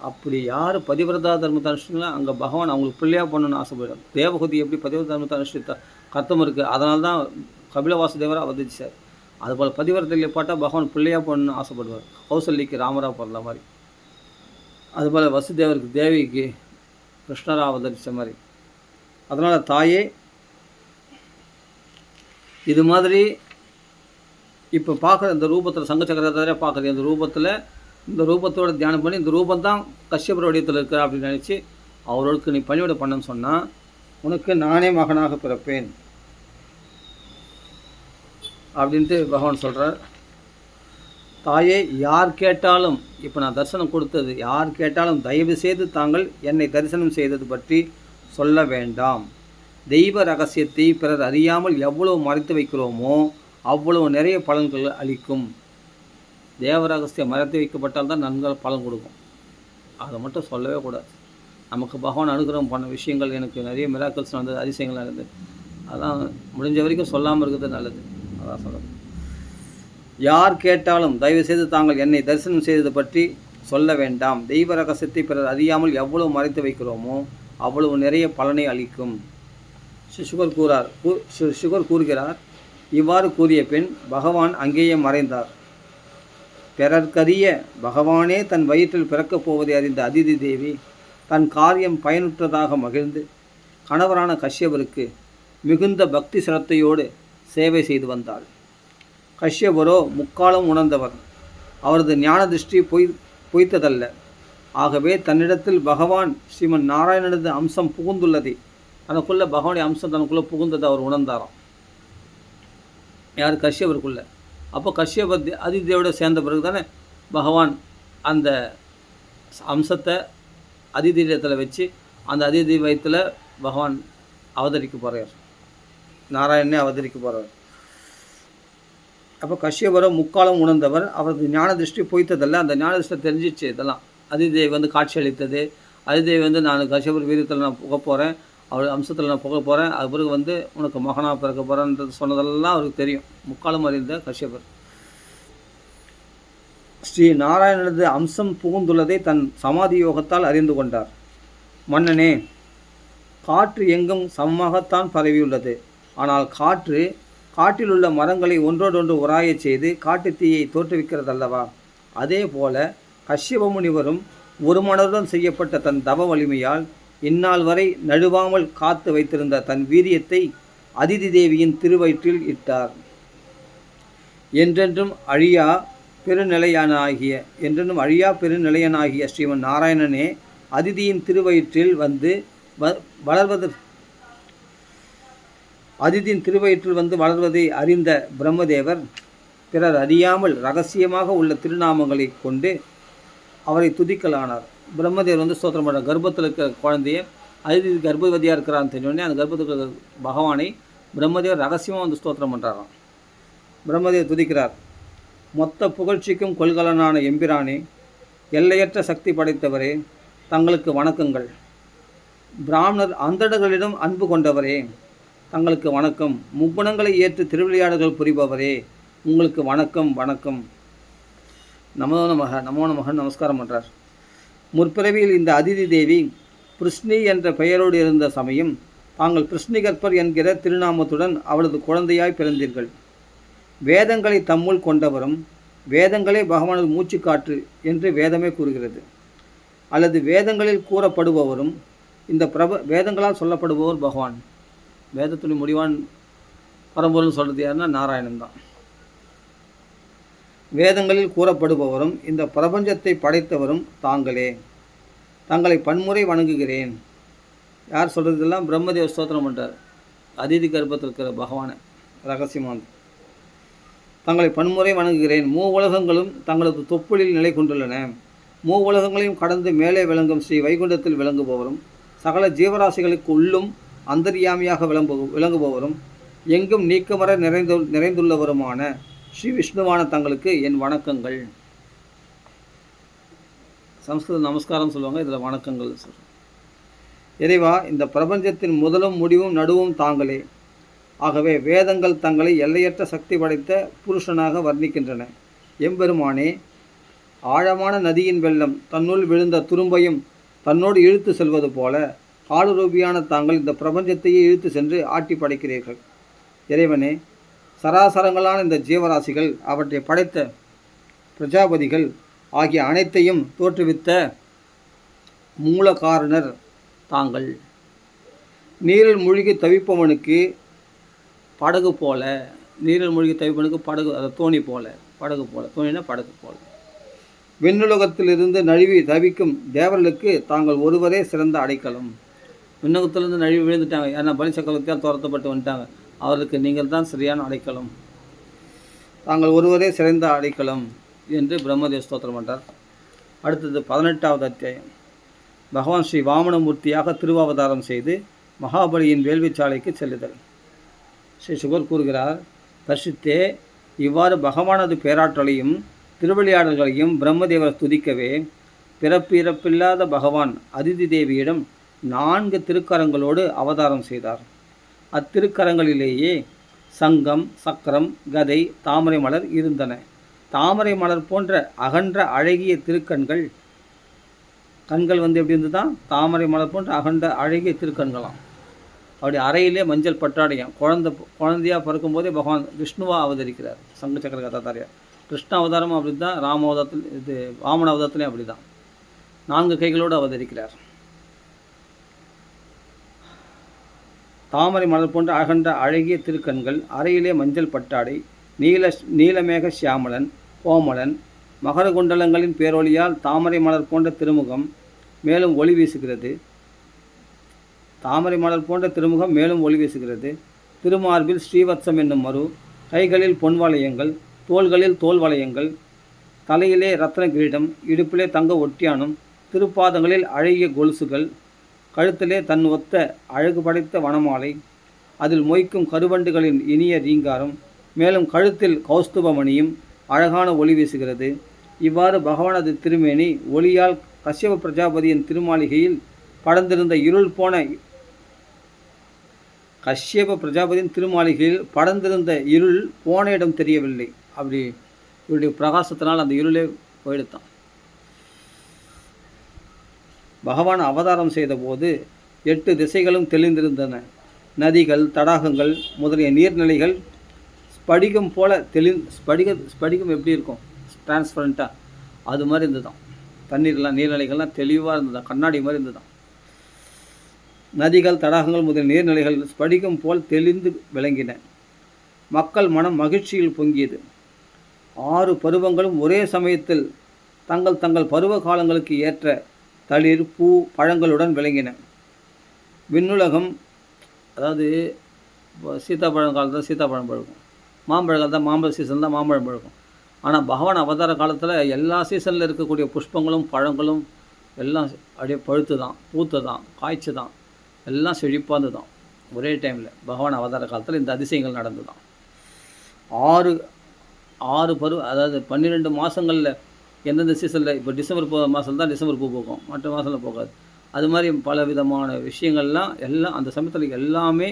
அப்படி யார் பதிவிரதா தர்மத்தை அனுஷ்டிங்களோ அங்கே பகவான் அவங்களுக்கு பிள்ளையாக பண்ணணும்னு ஆசைப்படும். தேவகூதி எப்படி பதிவிரதா தர்மத்தை அனுஷ்டித்த கர்த்தம் இருக்குது, அதனால தான் கபிலவாசுதேவராக அவதரிச்சார். அதுபோல் பதிவிரத்தில் பாட்டால் பகவான் பிள்ளையாக பண்ணணும்னு ஆசைப்படுவார். கௌசல்யக்கு ராமராக பிறந்த மாதிரி, அதுபோல் வசுதேவருக்கு தேவிக்கு கிருஷ்ணராக அவதரித்த மாதிரி. அதனால் தாயே, இது மாதிரி இப்போ பார்க்குற இந்த ரூபத்தில் சங்க சக்கரத்தாரே பார்க்குறது, இந்த ரூபத்தோட தியானம் பண்ணி இந்த ரூபந்தான் கஷ்யபர வடிவத்தில் இருக்கிற அப்படின்னு நினச்சி அவர்களுக்கு நீ பணிவிட பண்ணன்னு சொன்னால் உனக்கு நானே மகனாக பிறப்பேன் அப்படின்ட்டு பகவான் சொல்கிறார். தாயே, யார் கேட்டாலும், இப்போ நான் தரிசனம் கொடுத்தது, யார் கேட்டாலும் தயவு செய்து தாங்கள் என்னை தரிசனம் செய்தது பற்றி சொல்ல வேண்டாம். தெய்வ ரகசியத்தை பிறர் அறியாமல் எவ்வளவு மறைத்து வைக்கிறோமோ அவ்வளவு நிறைய பலன்கள் அளிக்கும். தேவ ரகசியம் மறைத்து வைக்கப்பட்டால் தான் நன்கள் பலன் கொடுக்கும். அதை மட்டும் சொல்லவே கூடாது. நமக்கு பகவான் அனுகிரகம் பண்ண விஷயங்கள், எனக்கு நிறைய மிராக்கிள்ஸ் நடந்தது, அதிசயங்கள் நடந்தது, அதான் முடிஞ்ச வரைக்கும் சொல்லாமல் இருக்கிறது நல்லது. அதான் சொல்கிறது. யார் கேட்டாலும் தயவுசெய்து தாங்கள் என்னை தரிசனம் செய்தது பற்றி சொல்ல வேண்டாம். தெய்வ ரகசியத்தை பிறர் அறியாமல் எவ்வளவு மறைத்து வைக்கிறோமோ அவ்வளவு நிறைய பலனை அளிக்கும். சுகர் கூறுகிறார். இவ்வாறு கூறிய பின் பகவான் அங்கேயே மறைந்தார். பிறர்க்கரிய பகவானே தன் வயிற்றில் பிறக்கப் போவதை அறிந்த அதிதி தேவி தன் காரியம் பயனுற்றதாக மகிழ்ந்து கணவரான கஷ்யபருக்கு மிகுந்த பக்தி சிரத்தையோடு சேவை செய்து வந்தாள். கஷ்யபரோ முக்காலம் உணர்ந்தவர். அவரது ஞான திருஷ்டி பொய்த்ததல்ல. ஆகவே தன்னிடத்தில் பகவான் ஸ்ரீமன் நாராயணனது அம்சம் புகுந்துள்ளதை, தனக்குள்ள பகவானுடைய அம்சம் தனக்குள்ளே புகுந்ததை அவர் உணர்ந்தாராம். யார்? கஷ்யபருக்குள்ள. அப்போ கஷ்யபர் அதிதேவோட சேர்ந்த பிறகு தானே பகவான் அந்த அம்சத்தை அதிதீரத்தில் வச்சு அந்த அதிதி வயத்தில் பகவான் அவதரிக்க போகிறார், நாராயணனே அவதரிக்க போகிறார். அப்போ கஷ்யபரை முக்காலம் உணர்ந்தவர். அவரது ஞான திருஷ்டி பொய்த்ததல்ல, அந்த ஞான திருஷ்டி தெரிஞ்சிச்சு. இதெல்லாம் அதிதேவி காட்சி அளித்தது. அதிதேவி நான் கஷ்யபர் வீரத்தில் நான் புக போகிறேன், அவர் அம்சத்தில் நான் புக போகிறேன், அது பிறகு உனக்கு மகனாக பிறக்க போகிறேன்றது சொன்னதெல்லாம் அவருக்கு தெரியும். முக்காலம் அறிந்த கஷ்யபர் ஸ்ரீ நாராயணனது அம்சம் புகுந்துள்ளதை தன் சமாதி யோகத்தால் அறிந்து கொண்டார். மன்னனே, காற்று எங்கும் சமமாகத்தான் பரவியுள்ளது. ஆனால் காற்றில் உள்ள மரங்களை ஒன்றோடொன்று உராயச் செய்து காட்டுத் தீயை தோற்றுவிக்கிறதல்லவா? அதே போல கஷ்யப முனிவரும் ஒரு மனதுடன் செய்யப்பட்ட தன் தவ வலிமையால் இந்நாள் வரை நழுவாமல் காத்து வைத்திருந்த தன் வீரியத்தை அதிதி தேவியின் திருவயிற்றில் இட்டார். என்றென்றும் அழியா பெருநிலையனாகிய ஸ்ரீமன் நாராயணனே அதிதியின் திருவயிற்றில் வளர்வதை அறிந்த பிரம்மதேவர் பிறர் அறியாமல் இரகசியமாக உள்ள திருநாமங்களை கொண்டு அவரை துதிக்கலானார். பிரம்மதேவர் ஸ்தோத்திரம் பண்ண கர்ப்பத்தில் இருக்கிற குழந்தைய அதிதி கர்ப்பவதியாக இருக்கிறான்னு தெரிஞ்சோடனே அந்த கர்ப்பத்தில் இருக்கிற பகவானை பிரம்மதேவர் ரகசியமாக ஸ்தோத்திரம் பண்ணுறாராம். பிரம்மதேவர் துதிக்கிறார். மொத்த புகழ்ச்சிக்கும் கொள்கலனான எம்பிரானே, எல்லையற்ற சக்தி படைத்தவரே, தங்களுக்கு வணக்கங்கள். பிராமணர் அந்தணர்களிடம் அன்பு கொண்டவரே, தங்களுக்கு வணக்கம். முக்குணங்களை ஏற்று திருவிளையாடல்கள் புரிபவரே, உங்களுக்கு வணக்கம் வணக்கம். நமோ நமக நமஸ்காரம் பண்ணுறார். முற்பிறவியில் இந்த அதிதி தேவி பிருஷ்ணி என்ற பெயரோடு இருந்த சமயம் தாங்கள் பிருஷ்ணிகற்பர் என்கிற திருநாமத்துடன் அவளது குழந்தையாய் பிறந்தீர்கள். வேதங்களை தம்முள் கொண்டவரும், வேதங்களே பகவானது மூச்சுக்காற்று என்று வேதமே கூறுகிறது. அல்லது வேதங்களில் கூறப்படுபவரும், இந்த வேதங்களால் சொல்லப்படுபவர் பகவான். வேதத்துடைய முடிவான் பரம்பொருள்னு சொல்கிறது யாருன்னா நாராயணன் தான். வேதங்களில் கூறப்படுபவரும் இந்த பிரபஞ்சத்தை படைத்தவரும் தாங்களே. தங்களை பன்முறை வணங்குகிறேன். யார் சொல்கிறதெல்லாம்? பிரம்மதேவ ஸ்தோத்திரம் பண்ணுறார். அதிதி கர்ப்பத்தில் இருக்கிற பகவானை ரகசியமான தங்களை பன்முறை வணங்குகிறேன். உலகங்களும் தங்களது தொப்புளில் நிலை கொண்டுள்ளன. உலகங்களையும் கடந்து மேலே விளங்கும் ஸ்ரீ வைகுண்டத்தில் விளங்குபவரும், சகல ஜீவராசிகளுக்கு உள்ளும் அந்தர்யாமியாக விளங்குபவரும், எங்கும் நீக்கமர நிறைந்துள்ளவருமான ஸ்ரீ விஷ்ணுவான தங்களுக்கு என் வணக்கங்கள். சம்ஸ்கிருத நமஸ்காரம் சொல்லுவாங்க, இதில் வணக்கங்கள் சொல்கிறோம். இறைவா, இந்த பிரபஞ்சத்தின் முதலும் முடிவும் நடுவும் தாங்களே. ஆகவே வேதங்கள் தங்களை எல்லையற்ற சக்தி படைத்த புருஷனாக வர்ணிக்கின்றன. எம்பெருமானே, ஆழமான நதியின் வெள்ளம் தன்னுள் விழுந்த துரும்பையும் தன்னோடு இழுத்து செல்வது போல காலுரூபியான தாங்கள் இந்த பிரபஞ்சத்தையே இழுத்து சென்று ஆட்டி படைக்கிறீர்கள். இறைவனே, சராசரங்களான இந்த ஜீவராசிகள், அவற்றை படைத்த பிரஜாபதிகள் ஆகிய அனைத்தையும் தோற்றுவித்த மூல காரணர் தாங்கள். நீரில் மூழ்கி தவிப்பவனுக்கு படகு போல, நீரில் மூழ்கி தவிப்பவனுக்கு படகு, அதை தோணி போல, படகு போல, தோணினா படகு போல. விண்ணுலகத்திலிருந்து நழுவி தவிக்கும் தேவர்களுக்கு தாங்கள் ஒருவரே சிறந்த அடைக்கலம். விண்ணுலகத்திலிருந்து நழுவி விழுந்துட்டாங்க, ஏன்னா பலி சக்கரவர்த்தியால் துரத்தப்பட்டு வந்துட்டாங்க, அவர்களுக்கு நீங்கள் தான் சரியான அடைக்கலம். தாங்கள் ஒருவரே சிறந்த அடைக்கலம் என்று பிரம்மதேவ ஸ்தோத்திரம் பண்ணுறார். அடுத்தது 18வது அத்தியாயம். பகவான் ஸ்ரீ வாமனமூர்த்தியாக திருவாவதாரம் செய்து மகாபலியின் வேள்விச்சாலைக்கு செல்லுதல். ஸ்ரீ சுகர் கூறுகிறார், தர்ஷித்தே, இவ்வாறு பகவானது பேராற்றலையும் திருவிளையாடல்களையும் பிரம்மதேவர் துதிக்கவே பிறப்பு இறப்பில்லாத பகவான் அதிதி தேவியிடம் 4 திருக்கரங்களோடு அவதாரம் செய்தார். அத்திருக்கரங்களிலேயே சங்கம், சக்கரம், கதை, தாமரை மலர் இருந்தன. தாமரை மலர் போன்ற அகன்ற அழகிய திருக்கண்கள், கண்கள் எப்படி இருந்துதான்? தாமரை மலர் போன்ற அகன்ற அழகிய திருக்கண்களாம். அப்படி அறையிலே மஞ்சள் பட்டாடையாம். குழந்தையாக பிறக்கும்போதே பகவான் விஷ்ணுவாக அவதரிக்கிறார். சங்க சக்கர கதாதாரியார். கிருஷ்ண அவதாரமும் அப்படி தான், ராம அவதாரத்தில், இது வாமன அவதாரத்துலேயும் அப்படி தான் 4 கைகளோடு அவதரிக்கிறார். தாமரை மலர் போன்ற அகன்ற அழகிய திருக்கண்கள், அறையிலே மஞ்சள் பட்டாடை, நீலமேக சியாமலன், கோமலன், மகர குண்டலங்களின் பேரொளியால் தாமரை மலர் போன்ற திருமுகம் மேலும் ஒளி வீசுகிறது. தாமரை மலர் போன்ற திருமுகம் மேலும் ஒளி வீசுகிறது. திருமார்பில் ஸ்ரீவத்சம் என்னும் மரு, கைகளில் பொன் வளையங்கள், தோள்களில் தோல் வளையங்கள், தலையிலே ரத்ன கிரீடம், இடுப்பிலே தங்க ஒட்டியானம், திருப்பாதங்களில் அழகிய கொலுசுகள், கழுத்திலே தன் ஒத்த அழகு படைத்த வனமாலை, அதில் மொய்க்கும் கருவண்டுகளின் இனிய ரீங்காரம், மேலும் கழுத்தில் கௌஸ்துபமணியும் அழகான ஒளி வீசுகிறது. இவ்வாறு பகவானது திருமேனி ஒளியால் கஷ்யப பிரஜாபதியின் திருமாளிகையில் படர்ந்திருந்த இருள் போன இருள் போன இடம் தெரியவில்லை. அப்படி இவருடைய பிரகாசத்தினால் அந்த இருளே போயிடுத்தான். பகவான் அவதாரம் செய்தபோது 8 திசைகளும் தெளிந்திருந்தன. நதிகள், தடாகங்கள் முதலிய நீர்நிலைகள் ஸ்படிகம் போல ஸ்படிகம் எப்படி இருக்கும், டிரான்ஸ்பரண்ட்டாக, அது மாதிரி இருந்துதான். தண்ணீர்லாம் நீர்நிலைகள்லாம் தெளிவாக இருந்ததுதான், கண்ணாடி மாதிரி இருந்ததுதான். நதிகள், தடாகங்கள் முதலிய நீர்நிலைகள் ஸ்படிகம் போல் தெளிந்து விளங்கின. மக்கள் மனம் மகிழ்ச்சியில் பொங்கியது. 6 பருவங்களும் ஒரே சமயத்தில் தங்கள் தங்கள் பருவ காலங்களுக்கு ஏற்ற தளிர், பூ, பழங்களுடன் விளங்கின. விண்ணுலகம், அதாவது சீத்தாப்பழம் காலத்தில் சீத்தாப்பழம் பழுக்கும், மாம்பழம் காலத்தில் மாம்பழ சீசன் தான் மாம்பழம் பழுக்கும். ஆனால் பகவான் அவதார காலத்தில் எல்லா சீசனில் இருக்கக்கூடிய புஷ்பங்களும் பழங்களும் எல்லாம் அப்படியே பழுத்து தான், பூத்து தான், காய்ச்சி தான், எல்லாம் செழிப்பாந்து தான். ஒரே டைமில் பகவான் அவதார காலத்தில் இந்த அதிசயங்கள் நடந்து தான். 6 பருவ, அதாவது 12 மாதங்களில் எந்தெந்த சீசனில், இப்போ டிசம்பர் மாதம் தான் டிசம்பர் பூ பூக்கும், மற்ற மாதத்தில் போகாது. அது மாதிரி பல விதமான விஷயங்கள்லாம் எல்லாம் அந்த சமயத்தில் எல்லாமே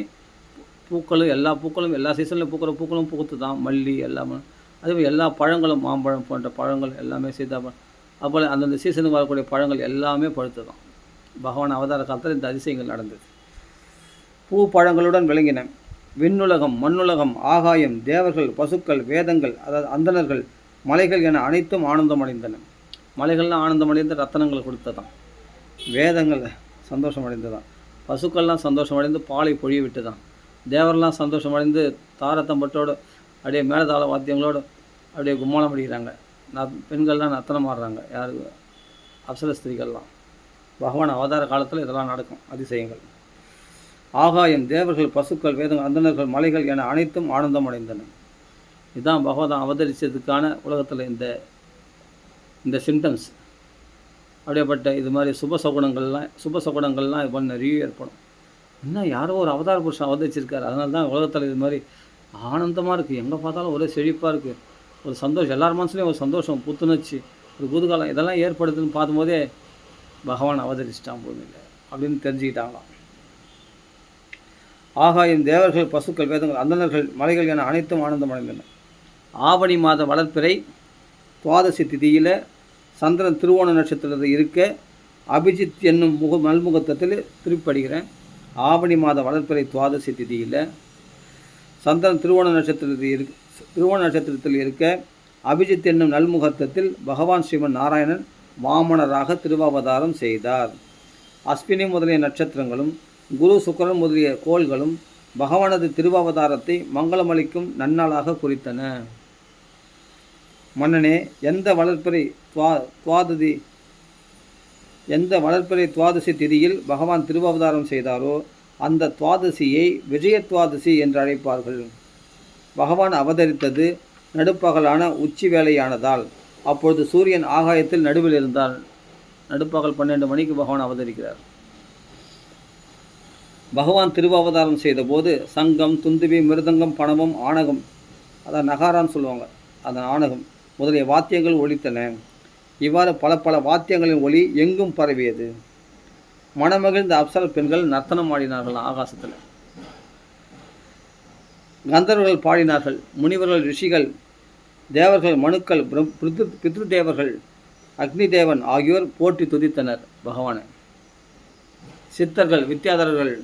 பூக்களும், எல்லா பூக்களும் எல்லா சீசனில் பூக்கிற பூக்களும் பூத்து தான். மல்லி எல்லாமே, அதேமாதிரி எல்லா பழங்களும், மாம்பழம் போன்ற பழங்கள் எல்லாமே, சீதாப்பழம், அப்போது அந்தந்த சீசனுக்கு வரக்கூடிய பழங்கள் எல்லாமே பழுத்து தான். பகவான் அவதார காலத்தில் இந்த அதிசயங்கள் நடந்தது. பூ பழங்களுடன் விளங்கின. விண்ணுலகம், மண்ணுலகம், ஆகாயம், தேவர்கள், பசுக்கள், வேதங்கள், அதாவது அந்தணர்கள், மலைகள் என அனைத்தும் ஆனந்தம் அடைந்தன. மலைகள்லாம் ஆனந்தம் அடைந்து ரத்தனங்கள் கொடுத்ததான். வேதங்கள் சந்தோஷம் அடைந்ததான். பசுக்கள்லாம் சந்தோஷம் அடைந்து பாலை பொழிய விட்டு தான். தேவரெல்லாம் சந்தோஷம் அடைந்து தாரத்தம்பட்டோடு அப்படியே மேலதாள வாத்தியங்களோடு அப்படியே கும்மாளம் அடிக்கிறாங்க. பெண்கள்லாம் நத்தனம் ஆடுறாங்க. யார்? அப்சர ஸ்திரீகள்லாம். பகவான் அவதார காலத்தில் இதெல்லாம் நடக்கும் அதிசயங்கள். ஆகாயம், தேவர்கள், பசுக்கள், வேதங்கள், அந்தணர்கள், மலைகள் என அனைத்தும் ஆனந்தம் அடைந்தன. இதுதான் பகவான் அவதரித்ததுக்கான உலகத்தில் இந்த சிம்டம்ஸ். அப்படியேப்பட்ட இது மாதிரி சுப சகுனங்கள்லாம் இது மாதிரி நிறைய ஏற்படும். இன்னும் யாரோ ஒரு அவதார புருஷன் அவதரிச்சிருக்காரு, அதனால தான் உலகத்தில் இது மாதிரி ஆனந்தமாக இருக்குது. எங்கே பார்த்தாலும் ஒரே செழிப்பாக இருக்குது, ஒரு சந்தோஷம், எல்லார் மனசுலேயும் ஒரு சந்தோஷம், புத்துணர்ச்சி, ஒரு குதூகலம் இதெல்லாம் ஏற்படுதுன்னு பார்க்கும்போதே பகவான் அவதரிச்சிட்டான் பூமியில் அப்படின்னு தெரிஞ்சுக்கிட்டாங்களாம். ஆகாயம், தேவர்கள், பசுக்கள், வேதங்கள், அந்தணர்கள், மலைகள் என அனைத்தும் ஆனந்தம் அடைந்தன. ஆவணி மாத வளர்ப்பிறை துவாதசி திதியில் சந்திரன் திருவோண நட்சத்திரத்தில் இருக்க அபிஜித் என்னும் நல்முகூர்த்தத்தில் திருப்படிக்கிறேன். ஆவணி மாத வளர்ப்பிறை துவாதசி திதியில் சந்திரன் திருவோண நட்சத்திரத்தில் இருக்க அபிஜித் என்னும் நல்முகூர்த்தத்தில் பகவான் ஸ்ரீமன் நாராயணன் வாமனராக திருவாவதாரம் செய்தார். அஸ்வினி முதலிய நட்சத்திரங்களும் குரு, சுக்கிரன் முதலிய கோள்களும் பகவானது திருவாவதாரத்தை மங்களமளிக்கும் நன்னாளாக குறித்தன. மன்னனே, எந்த வளர்ப்பிறை துவாதசி திதியில் பகவான் திருவாவதாரம் செய்தாரோ அந்த துவாதசியை விஜயத்வாதசி என்று அழைப்பார்கள். பகவான் அவதரித்தது நடுப்பகலான உச்சி வேளையானதால் அப்பொழுது சூரியன் ஆகாயத்தில் நடுவில் இருந்தார். நடுப்பகல் 12 மணிக்கு பகவான் அவதரிக்கிறார். பகவான் திருவாவதாரம் செய்தபோது சங்கம், துந்துபி, மிருதங்கம், பணவம், ஆணகம், அதான் நகாரான்னு சொல்லுவாங்க, அந்த ஆணகம் முதலிய வாத்தியங்கள் ஒலித்தன. இவ்வாறு பல வாத்தியங்களின் ஒலி எங்கும் பரவியது. மனமகிழ்ந்த அப்சர பெண்கள் நர்த்தனம் ஆடினார்கள். ஆகாசத்தில் கந்தர்வர்கள் பாடினார்கள். முனிவர்கள், ரிஷிகள், தேவர்கள், மனுக்கள், பித்ருதேவர்கள், அக்னி தேவன் ஆகியோர் போற்றி துதித்தனர் பகவானை. சித்தர்கள், வித்யாதரர்கள்,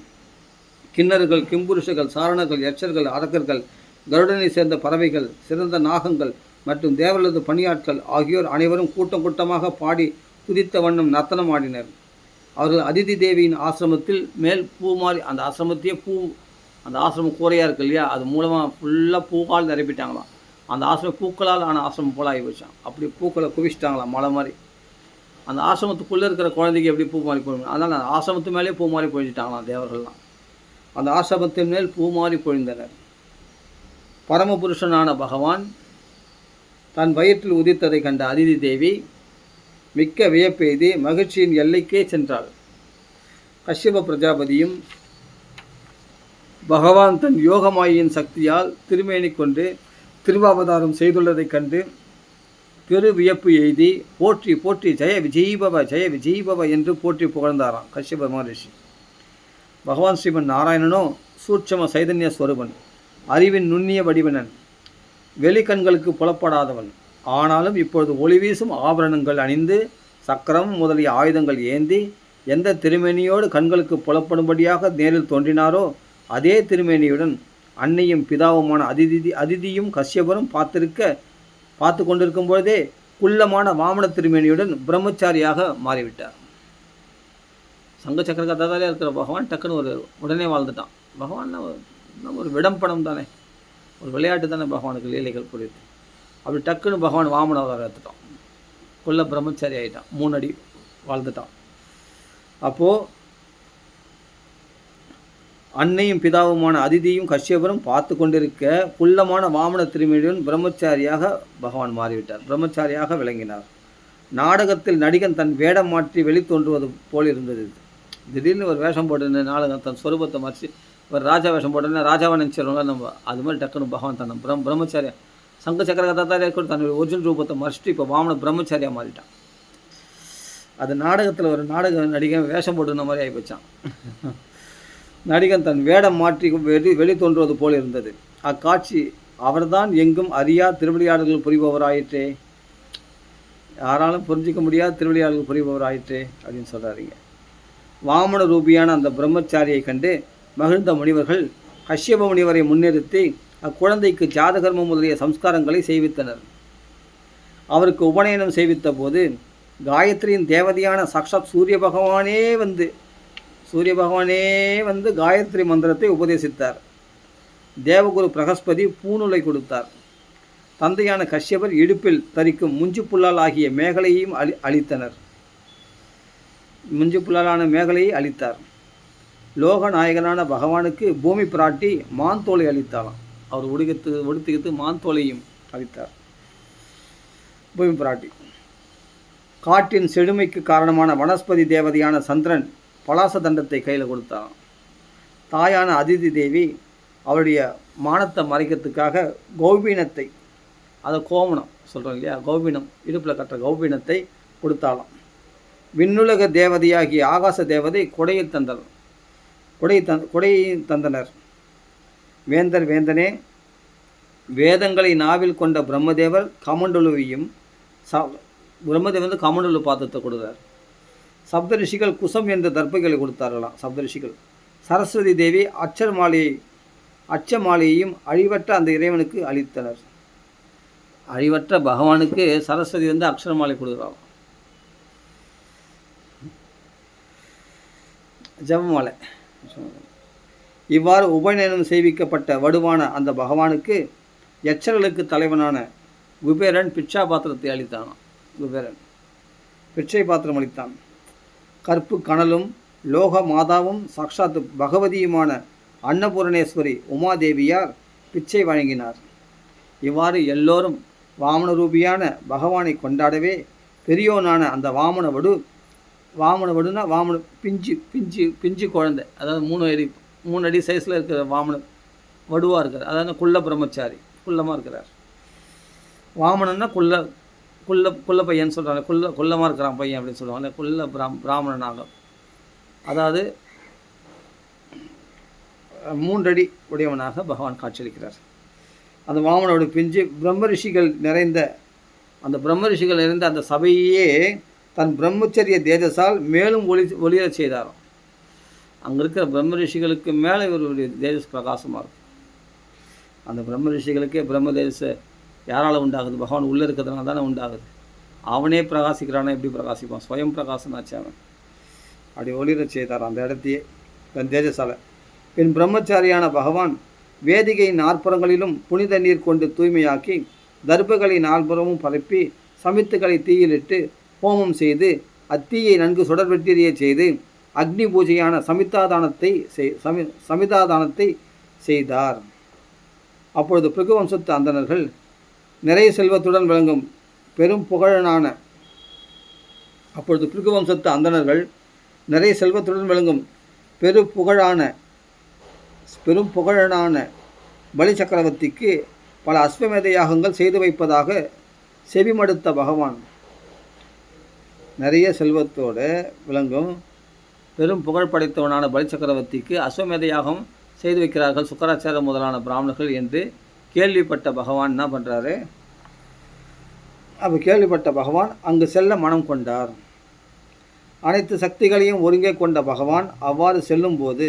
கிண்ணறுகள், கிம்புருஷர்கள், சாரணர்கள், யட்சர்கள், அரக்கர்கள், கருடனை சேர்ந்த பறவைகள், சிறந்த நாகங்கள் மற்றும் தேவர்களது பணியாட்கள் ஆகியோர் அனைவரும் கூட்டம் கூட்டமாக பாடி துதித்த வண்ணம் நர்த்தனம் ஆடினர். அவர்கள் அதிதி தேவியின் ஆசிரமத்தில் மேல் பூ மாறி, அந்த ஆசிரமத்தையே அந்த ஆசிரமம் கூரையாக இருக்கு இல்லையா, அது மூலமாக ஃபுல்லாக பூவால் நிரப்பிட்டாங்களாம். அந்த ஆசிரமம் பூக்களால் ஆன ஆசிரமம் போல் ஆகி போச்சான். அப்படி பூக்களை குவிச்சிட்டாங்களாம் மலை மாதிரி. அந்த ஆசிரமத்துக்குள்ளே இருக்கிற குழந்தைக்கு எப்படி பூ மாறி பொழியும்? அதனால் அந்த ஆசிரமத்து மேலே பூ மாறி பொழிஞ்சிட்டாங்களாம் தேவர்கள்லாம். அந்த ஆசிரமத்தின் மேல் பூ மாறி பொழிந்தனர். பரமபுருஷனான பகவான் தன் வயிற்றில் உதித்ததை கண்ட அதிதி தேவி மிக்க வியப்பெய்தி மகிழ்ச்சியின் எல்லைக்கே சென்றாள். கஷ்யப பிரஜாபதியும் பகவான் தன் யோகமாயின் சக்தியால் திருமேனி கொண்டு திருவாவதாரம் செய்துள்ளதைக் கண்டு பெரு வியப்பு எய்தி போற்றி போற்றி ஜெய விஜயீபவ என்று போற்றி புகழ்ந்தாராம் கஷ்யப மகரிஷி. பகவான் ஸ்ரீமன் நாராயணனோ சூட்சம சைதன்ய ஸ்வரூபன், அறிவின் நுண்ணிய வடிவனன், வெளிக்கண்களுக்கு புலப்படாதவன். ஆனாலும் இப்பொழுது ஒளி வீசும் ஆபரணங்கள் அணிந்து சக்கரம் முதலிய ஆயுதங்கள் ஏந்தி எந்த திருமேனியோடு கண்களுக்கு புலப்படும்படியாக நேரில் தோன்றினாரோ அதே திருமேனியுடன் அன்னையும் பிதாவுமான அதிதியும் கஷ்யபரும் பார்த்து கொண்டிருக்கும் பொழுதே குள்ளமான வாமன திருமேனியுடன் பிரம்மச்சாரியாக மாறிவிட்டார். சங்க சக்கர கதாதாரியாக இருக்கிற பகவான் டக்குன்னு உடனே வாழ்ந்துட்டான். பகவான் ஒரு விடம்படம் தானே, ஒரு விளையாட்டு தானே பகவானுக்கு லீலைகள் புரியுது. அப்படி டக்குன்னு பகவான் வாமன அவதாரம் எடுத்துட்டான். குள்ள பிரம்மச்சாரி ஆகிட்டான், 3 அடி வாழ்ந்துட்டான். அப்போது அன்னையும் பிதாவுமான அதிதியும் கஷ்யபரும் பார்த்து கொண்டிருக்க குள்ளமான வாமன திருமேனியுடன் பிரம்மச்சாரியாக பகவான் மாறிவிட்டார், பிரம்மச்சாரியாக விளங்கினார். நாடகத்தில் நடிகன் தன் வேடம் மாற்றி வெளித்தோன்றுவது போல் இருந்தது. திடீர்னு ஒரு வேஷம் போட்டு நாடகம் தன் ஸ்வரூபத்தை மாற்றி ஒரு ராஜா வேஷம் போட்டோன்னா ராஜாவை நினச்சிடுவாங்க நம்ம. அது மாதிரி டக்குன்னு பகவான் தன் பிரம்மச்சாரியா சங்க சக்கர கதாதாரியாக கூட தன்னுடைய ஒரிஜினல் ரூபத்தை மறைச்சிட்டு இப்போ வாமன பிரம்மச்சாரியாக மாறிட்டான். அது நாடகத்தில் ஒரு நாடக நடிகன் வேஷம் போட்டுன மாதிரி ஆகிப்போச்சான். நடிகன் தன் வேடம் மாற்றி வெளி தோன்றுவது போல் இருந்தது. அக்காட்சி அவர்தான் எங்கும் அறியா திருவிளையாடல்கள் புரிபவராயிற்றே, யாராலும் புரிஞ்சிக்க முடியாத திருவிளையாடல்கள் புரிபவராயிற்றே அப்படின்னு சொல்கிறாருங்க. வாமன ரூபியான அந்த பிரம்மச்சாரியை கண்டு மகிழ்ந்த முனிவர்கள் கஷ்யப முனிவரை முன்னிறுத்தி அக்குழந்தைக்கு ஜாதகர்மம் முதலிய சம்ஸ்காரங்களை செய்வித்தனர். அவருக்கு உபநயனம் செய்வித்த போது காயத்ரியின் தேவதையான சாக்ஷாத் சூரிய பகவானே வந்து காயத்ரி மந்திரத்தை உபதேசித்தார். தேவகுரு பிரகஸ்பதி பூநூலை கொடுத்தார். தந்தையான கஷ்யபர் இடுப்பில் தரிக்கும் முஞ்சு புல்லால் ஆகிய மேகலையையும் அளித்தனர். முஞ்சு புல்லாலான மேகலையை அளித்தார். லோக நாயகனான பகவானுக்கு பூமி பிராட்டி மாந்தோலை அளித்தாராம். அவர் உடுத்திக்கிட்டு மாந்தோலையும் அளித்தார் பூமி பிராட்டி. காட்டின் செழுமைக்கு காரணமான வனஸ்பதி தேவதையான சந்திரன் பலாச தண்டத்தை கையில் கொடுத்தாராம். தாயான அதிதி தேவி அவருடைய மானத்தை மறைக்கிறதுக்காக கௌபீனத்தை, அதை கோமணம் சொல்கிறோம் இல்லையா, கௌபீனம் இடுப்பில் கட்டுற கௌபீனத்தை கொடுத்தாலாம். விண்ணுலக தேவதையாகிய ஆகாச தேவதை கொடையை தந்தனர். வேந்தனே, வேதங்களை நாவில் கொண்ட பிரம்மதேவர் கமண்டலுவையும் பிரம்மதேவர் கமண்டலு பாத்திரத்தை கொடுத்தார். சப்த ரிஷிகள் குசம் என்ற தர்பைகளை கொடுத்தார்களாம். சப்த ரிஷிகள் சரஸ்வதி தேவி அச்ச மாலையையும் அழிவற்ற அந்த இறைவனுக்கு அளித்தனர். அழிவற்ற பகவானுக்கு சரஸ்வதி வந்து அக்ஷர மாலை கொடுக்குறாங்க, ஜபமாலை. இவ்வாறு உபநயனம் செய்விக்கப்பட்ட வடுவான அந்த பகவானுக்கு யட்சர்களுக்கு தலைவனான குபேரன் பிட்சா பாத்திரத்தை அளித்தான். குபேரன் பிட்சை பாத்திரம் அளித்தான். கற்பு கனலும் லோக மாதாவும் சாக்ஷாத் பகவதியுமான அன்னபூரணேஸ்வரி உமாதேவியார் பிச்சை வழங்கினார். இவ்வாறு எல்லோரும் வாமன ரூபியான பகவானை கொண்டாடவே பெரியோனான அந்த வாமனவடுனா வாமன பிஞ்சு குழந்தை, அதாவது 3 அடி சைஸில் இருக்கிற வாமன வடுவாக இருக்கார். அதாவது குள்ள பிரம்மச்சாரி, குள்ளமாக இருக்கிறார். வாமனன்னா குள்ள பையன் சொல்கிறாங்க, குள்ளமாக இருக்கிறான் பையன் அப்படின்னு சொல்லுவாங்க. குள்ள பிராமணனாக, அதாவது 3 அடி உடையவனாக பகவான் காட்சியளிக்கிறார். அந்த வாமனோட பிஞ்சு பிரம்மரிஷிகள் நிறைந்த அந்த சபையே தன் பிரம்மச்சரிய தேஜஸால் மேலும் ஒளிரச் செய்தாராம். அங்கே இருக்கிற பிரம்ம ரிஷிகளுக்கு மேலே இவருடைய தேஜஸ் பிரகாசமாக இருக்கும். அந்த பிரம்ம ரிஷிகளுக்கே பிரம்ம தேஜஸை யாரால் உண்டாகுது? பகவான் உள்ளே இருக்கிறதுனால தானே உண்டாகுது. அவனே பிரகாசிக்கிறானா, எப்படி பிரகாசிப்பான்? ஸ்வயம் பிரகாசனாச்சு அவன். அப்படி ஒளிரச் செய்தார் அந்த இடத்தையே தன் தேஜஸால். பின் பிரம்மச்சாரியான பகவான் வேதிகையின் 4 புறங்களிலும் புனித நீர் கொண்டு தூய்மையாக்கி தர்பகளை நால்புறமும் பரப்பி சமித்துக்களை தீயிலிட்டு ஹோமம் செய்து அத்தீயை நன்கு சுடர்வெட்டிய செய்து அக்னி பூஜையான சமிதாதானத்தை செய்தார். அப்பொழுது பிருகு வம்சத்து அந்தணர்கள் நிறைய செல்வத்துடன் விளங்கும் பெரும் புகழனான பெரும் புகழனான பலி சக்கரவர்த்திக்கு பல அஸ்வமேத யாகங்கள் செய்து வைப்பதாக செவிமடுத்த பகவான், நிறைய செல்வத்தோடு விளங்கும் பெரும் புகழ் படைத்தவனான பலி சக்கரவர்த்திக்கு அஸ்வமேத யாகம் செய்து வைக்கிறார்கள் சுக்கராச்சார முதலான பிராமணர்கள் என்று கேள்விப்பட்ட பகவான் என்ன பண்ணுறாரு? அப்போ கேள்விப்பட்ட பகவான் அங்கு செல்ல மனம் கொண்டார். அனைத்து சக்திகளையும் ஒருங்கே கொண்ட பகவான் அவ்வாறு செல்லும்போது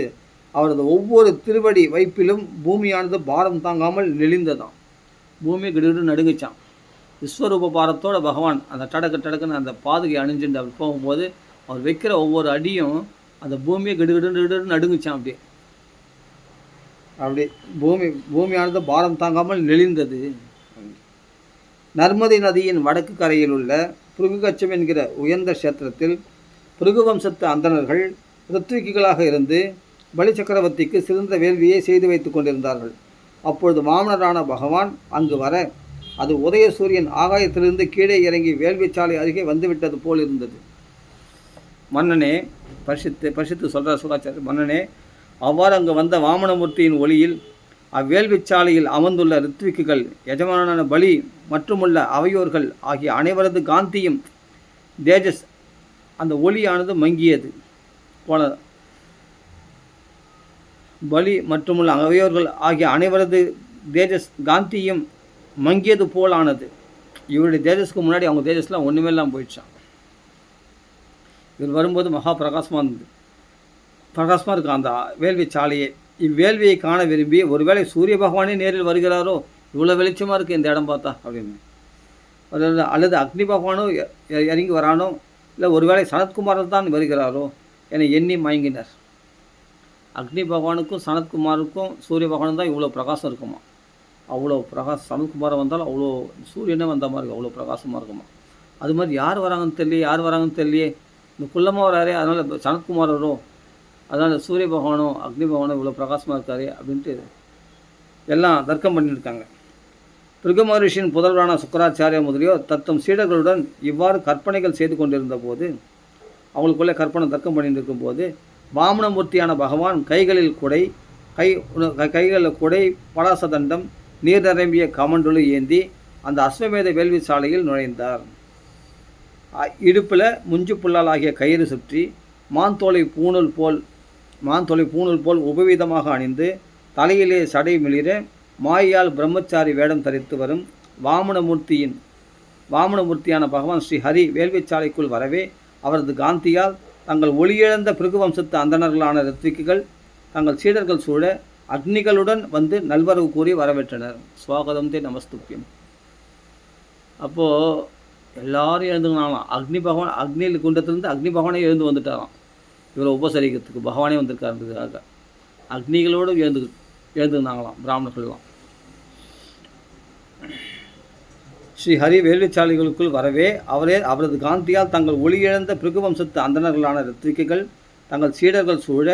அவரது ஒவ்வொரு திருவடி வைப்பிலும் பூமியானது பாரம் தாங்காமல் நெளிந்ததாம். பூமி கிடுகிடு நடுங்குச்சான். விஸ்வரூப பாரத்தோட பகவான் அந்த டடக்குன்னு அந்த பாதுகை அணிஞ்சுட்டு அப்படி போகும்போது அவர் வைக்கிற ஒவ்வொரு அடியும் அந்த பூமியை கிடுகிடு நடுங்குச்சான். அப்படி பூமியானது பாரம் தாங்காமல் நெளிந்தது. நர்மதை நதியின் வடக்கு கரையில் உள்ள பிருகுகச்சம் என்கிற உயர்ந்த கஷேத்திரத்தில் பிருகு வம்சத்து அந்தணர்கள் ரித்விக்குகளாக இருந்து பலி சக்கரவர்த்திக்கு சிறந்த வேள்வியை செய்து வைத்து கொண்டிருந்தார்கள். அப்பொழுது வாமனரான பகவான் அங்கு வர அது உதய சூரியன் ஆகாயத்திலிருந்து கீழே இறங்கி வேள்விச்சாலை அருகே வந்துவிட்டது போல் இருந்தது. மன்னனே, பரிசித்து சொல்கிறார் சுகாச்சாரியர், மன்னனே, அவ்வாறு அங்கு வந்த வாமனமூர்த்தியின் ஒளியில் அவ்வேள்விச்சாலையில் அமர்ந்துள்ள ரித்விக்குகள், எஜமானான பலி மற்றுமுள்ள அவையோர்கள் ஆகிய அனைவரது காந்தியும் தேஜஸ் அந்த ஒளியானது மங்கியது போல. பலி மற்றுமுள்ள அவையோர்கள் ஆகிய அனைவரது தேஜஸ் காந்தியும் மங்கியது போலானது. இவருடைய தேஜஸ்க்கு முன்னாடி அவங்க தேஜஸ்லாம் ஒன்றுமே இல்லாமல் போயிடுச்சான். இவர் வரும்போது மகா பிரகாசமாக இருக்கும் அந்த வேள்வி சாலையை. இவ்வேள்வியை காண விரும்பி ஒருவேளை சூரிய பகவானே நேரில் வருகிறாரோ, இவ்வளோ வெளிச்சமாக இருக்குது இந்த இடம் பார்த்தா அப்படின்னு, அல்லது அக்னி பகவானோ இறங்கி வரானோ, இல்லை ஒருவேளை சனத்குமாரன் தான் வருகிறாரோ என எண்ணி மயங்கினர். அக்னி பகவானுக்கும் சனத்குமாருக்கும் சூரிய பகவானும் தான் இவ்வளோ பிரகாசம் இருக்குமா. அவ்வளோ பிரகாசம். சனத்குமாரம் வந்தாலும் அவ்வளோ சூரியனே வந்த மாதிரி இருக்கும், அவ்வளோ பிரகாசமாக இருக்குமா. அது மாதிரி யார் வராங்கன்னு தெரியலையே, இந்த குள்ளமாக வராரே, அதனால் சனத்குமார் வரும், அதனால் சூரிய பகவானோ அக்னி பகவானோ இவ்வளோ பிரகாசமாக இருக்காரு அப்படின்ட்டு எல்லாம் தர்க்கம் பண்ணியிருக்காங்க. பிருகு மகரிஷியின் புதல்வரான சுக்கராச்சாரிய முதலியோர் தத்தம் சீடர்களுடன் இவ்வாறு கற்பனைகள் செய்து கொண்டிருந்த போது, அவங்களுக்குள்ளே கற்பனை தர்க்கம் பண்ணிட்டு இருக்கும்போது, வாமனமூர்த்தியான பகவான் கைகளில் குடை பலாசதண்டம் நீர் நிரம்பிய கமண்டொழு ஏந்தி அந்த அஸ்வமேத வேள்வி சாலையில் நுழைந்தார். இடுப்பில் முஞ்சு புல்லால் ஆகிய கயிறு சுற்றி மாந்தோலை பூணூல் போல் உபவீதமாக அணிந்து தலையிலே சடை மிளிர மாயால் பிரம்மச்சாரி வேடம் தரித்து வரும் வாமனமூர்த்தியான பகவான் ஸ்ரீ ஹரி வேள்விச்சாலைக்குள் வரவே அவரது காந்தியால் தங்கள் ஒளியிழந்த பிருகு வம்சத்து அந்தணர்களான ரித்விக்குகள் தங்கள் சீடர்கள் சூழ அக்னிகளுடன் வந்து நல்வரவு கூறி வரவேற்றனர். ஸ்வாகதம் தே நமஸ்துப்பியம். அப்போது எல்லாரும் எழுந்துங்கனாலாம். அக்னி குண்டத்திலிருந்து அக்னி பகவானே எழுந்து வந்துட்டாராம் இவரை உபசரிக்கிறதுக்கு. பகவானே வந்திருக்காருன்றதுக்காக அக்னிகளோடு எழுந்துருந்தாங்களாம் பிராமணர்கள்லாம். ஸ்ரீ ஹரி வேள்விச்சாலைகளுக்குள் வரவே அவரது காந்தியால் தங்கள் ஒளியிழந்த பிருகு வம்சத்து அந்தணர்களான ரித்விக்குகள் தங்கள் சீடர்கள் சூழ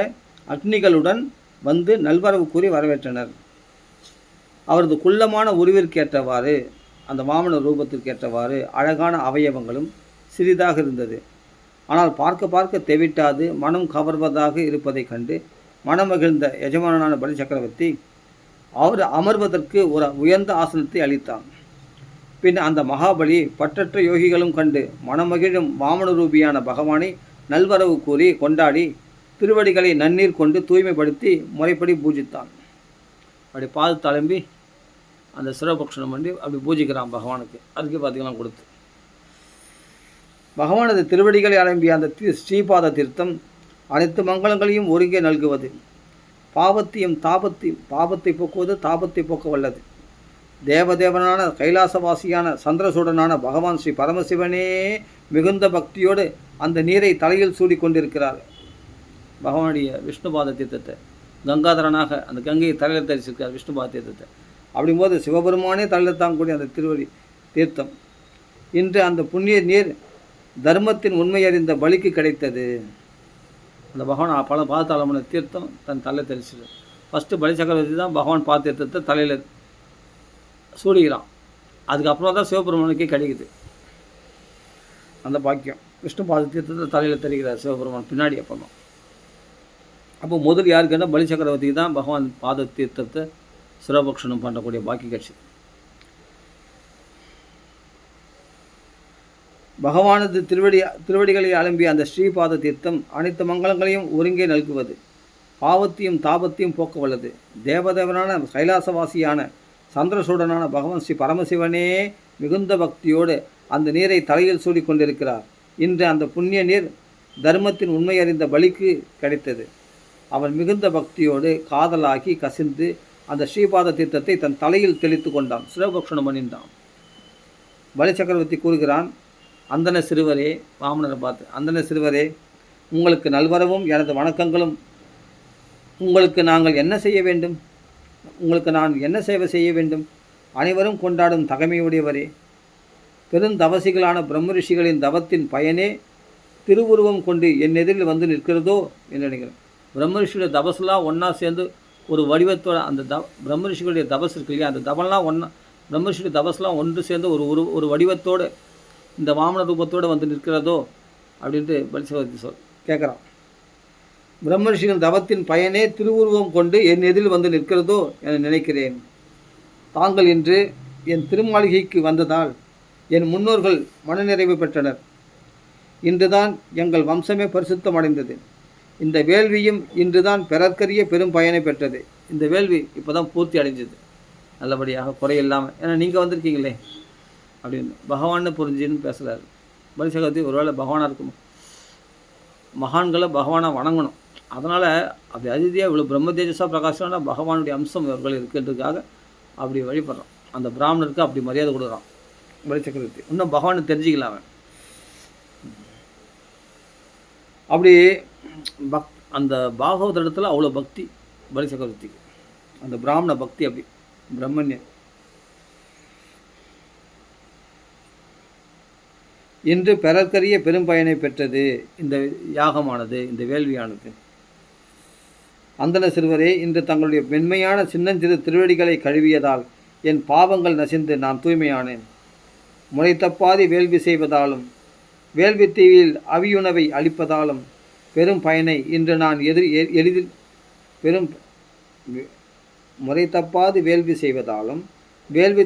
அக்னிகளுடன் வந்து நல்வரவு கூறி வரவேற்றனர். அவரது குள்ளமான உருவிற்கேற்றவாறு, அந்த வாமன ரூபத்திற்கேற்றவாறு அழகான அவயவங்களும் சிறிதாக இருந்தது. ஆனால் பார்க்க தெவிட்டாது மனம் கவர்வதாக இருப்பதை கண்டு மனமகிழ்ந்த எஜமானனான பலி சக்கரவர்த்தி அவர் அமர்வதற்கு ஒரு உயர்ந்த ஆசனத்தை அளித்தான். பின் அந்த மகாபலி பற்றற்ற யோகிகளும் கண்டு மனமகிழும் வாமன ரூபியான பகவானை நல்வரவு கூறி கொண்டாடி திருவடிகளை நன்னீர் கொண்டு தூய்மைப்படுத்தி முறைப்படி பூஜித்தான். அப்படி பாது தளம்பி அந்த சிரபக்ஷணம் பண்ணி அப்படி பூஜிக்கிறான் பகவானுக்கு. அதுக்கு பார்த்திங்கன்னா கொடுத்து பகவானது திருவடிகளை அலம்பிய அந்த ஸ்ரீபாத தீர்த்தம் அனைத்து மங்களங்களையும் ஒருங்கே நல்குவது. பாபத்தை போக்குவது, தாபத்தை போக்க வல்லது. தேவதேவனான கைலாசவாசியான சந்திரசூடனான பகவான் ஸ்ரீ பரமசிவனே மிகுந்த பக்தியோடு அந்த நீரை தலையில் சூடி கொண்டிருக்கிறார். பகவானுடைய விஷ்ணுபாத தீர்த்தத்தை கங்காதரனாக அந்த கங்கையை தலையில் தரிசிக்கிறார் விஷ்ணுபாத தீர்த்தத்தை. அப்படிங்கும்போது சிவபெருமானே தலையில் தாங்கக்கூடிய அந்த திருவடி தீர்த்தம் இன்று அந்த புண்ணிய நீர் தர்மத்தின் உண்மை அறிந்த பலிக்கு கிடைத்தது. அந்த பகவான் பல பாதத்தாளமான தீர்த்தம் தன் தலையில் தெளிச்சது. ஃபஸ்ட்டு பலி சக்கரவர்த்தி தான் பகவான் பாத தீர்த்தத்தை தலையில் சூடிக்கிறான். அதுக்கப்புறம் தான் சிவபெருமானுக்கே கிடைக்குது அந்த பாக்கியம். விஷ்ணு பாத தீர்த்தத்தை தலையில் தெரிகிறார் சிவபெருமான் பின்னாடி. அப்போ அப்போ முதல் யாருக்குன்னா பலி சக்கரவர்த்திக்கு தான் பகவான் பாத தீர்த்தத்தை சிரபக்ஷணம் பண்ணக்கூடிய பாக்கி கட்சி. பகவானது திருவடிகளை அலம்பிய அந்த ஸ்ரீபாத தீர்த்தம் அனைத்து மங்களங்களையும் ஒருங்கே நல்குவது, பாவத்தையும் தாபத்தையும் போக்க வல்லது. தேவதேவனான கைலாசவாசியான சந்திரசூடனான பகவான் ஸ்ரீ பரமசிவனே மிகுந்த பக்தியோடு அந்த நீரை தலையில் சூடி கொண்டிருக்கிறார். இன்று அந்த புண்ணிய நீர் தர்மத்தின் உண்மை அறிந்த பலிக்கு கிடைத்தது. அவன் மிகுந்த பக்தியோடு காதலாகி கசிந்து அந்த ஸ்ரீபாத தீர்த்தத்தை தன் தலையில் தெளித்து கொண்டான், சிரபக்ஷணம் பண்ணிட்டான். பலி சக்கரவர்த்தி கூறுகிறான், அந்தன சிறுவரே, வாமனரை பார்த்து, அந்தன சிறுவரே, உங்களுக்கு நல்வரவும் எனது வணக்கங்களும். உங்களுக்கு நாங்கள் என்ன செய்ய வேண்டும்? உங்களுக்கு நான் என்ன சேவை செய்ய வேண்டும்? அனைவரும் கொண்டாடும் தகைமையுடையவரே, பெருந்தவசிகளான பிரம்ம ரிஷிகளின் தவத்தின் பயனே திருவுருவம் கொண்டு என் எதிரில் வந்து நிற்கிறதோ என்று நினைக்கிறேன். பிரம்ம ரிஷியுடைய தபஸ்லாம் ஒன்றா சேர்ந்து ஒரு வடிவத்தோட அந்த பிரம்ம ரிஷிகளுடைய தபஸ் இருக்கு இல்லையா, அந்த தபம்லாம் ஒன்றா, பிரம்ம ரிஷியுடைய தபஸ்லாம் ஒன்று சேர்ந்து ஒரு வடிவத்தோடு இந்த வாமன ரூபத்தோடு வந்து நிற்கிறதோ அப்படின்ட்டு பலிசவர்த்தி கேட்குறான். பிரம்ம ரிஷிகள் தவத்தின் பயனே திருவுருவம் கொண்டு என் எதிரில் வந்து நிற்கிறதோ என நினைக்கிறேன். தாங்கள் இன்று என் திருமாளிகைக்கு வந்ததால் என் முன்னோர்கள் மனநிறைவு பெற்றனர். இன்றுதான் எங்கள் வம்சமே பரிசுத்தம் அடைந்தது. இந்த வேள்வியும் இன்றுதான் பிறர்க்கரிய பெரும் பயனை பெற்றது. இந்த வேள்வி இப்போ தான் பூர்த்தி அடைஞ்சது நல்லபடியாக, குறையில்லாமல். ஏன்னா நீங்கள் வந்திருக்கீங்களே அப்படின்னு பகவான்னு புரிஞ்சுன்னு பேசுகிறாரு பலி சக்கரவர்த்தி. ஒருவேளை பகவானாக இருக்குமா? மகான்களை பகவானை வணங்கணும். அதனால் அப்படி அதிதியாக இவ்வளோ பிரம்ம தேஜஸாக பிரகாசம்னா பகவானுடைய அம்சம் இவர்கள் இருக்குன்றதுக்காக அப்படி வழிபடுறான். அந்த பிராமணருக்கு அப்படி மரியாதை கொடுக்குறான் பலி சக்கரவர்த்தி. இன்னும் பகவானை தெரிஞ்சிக்கலாம் அவன். அப்படி அந்த பாகவத இடத்துல அவ்வளோ பக்தி பலி சக்கரவர்த்திக்கு, அந்த பிராமண பக்தி அப்படி பிரம்மண்யம். இன்று பிறர்க்கரிய பெரும் பயனை பெற்றது இந்த யாகமானது, இந்த வேள்வியானது. அந்தன சிறுவரே, இன்று தங்களுடைய மென்மையான சின்னஞ்சிறு திருவடிகளை கழுவியதால் என் பாவங்கள் நசிந்து நான் தூய்மையானேன். முறை தப்பாதி வேள்வி செய்வதாலும் வேள்வி தீவில் அவியுணவை அளிப்பதாலும் பெரும் பயனை இன்று நான் எளிதில் முறை தப்பாது வேள்வி செய்வதாலும் வேள்வி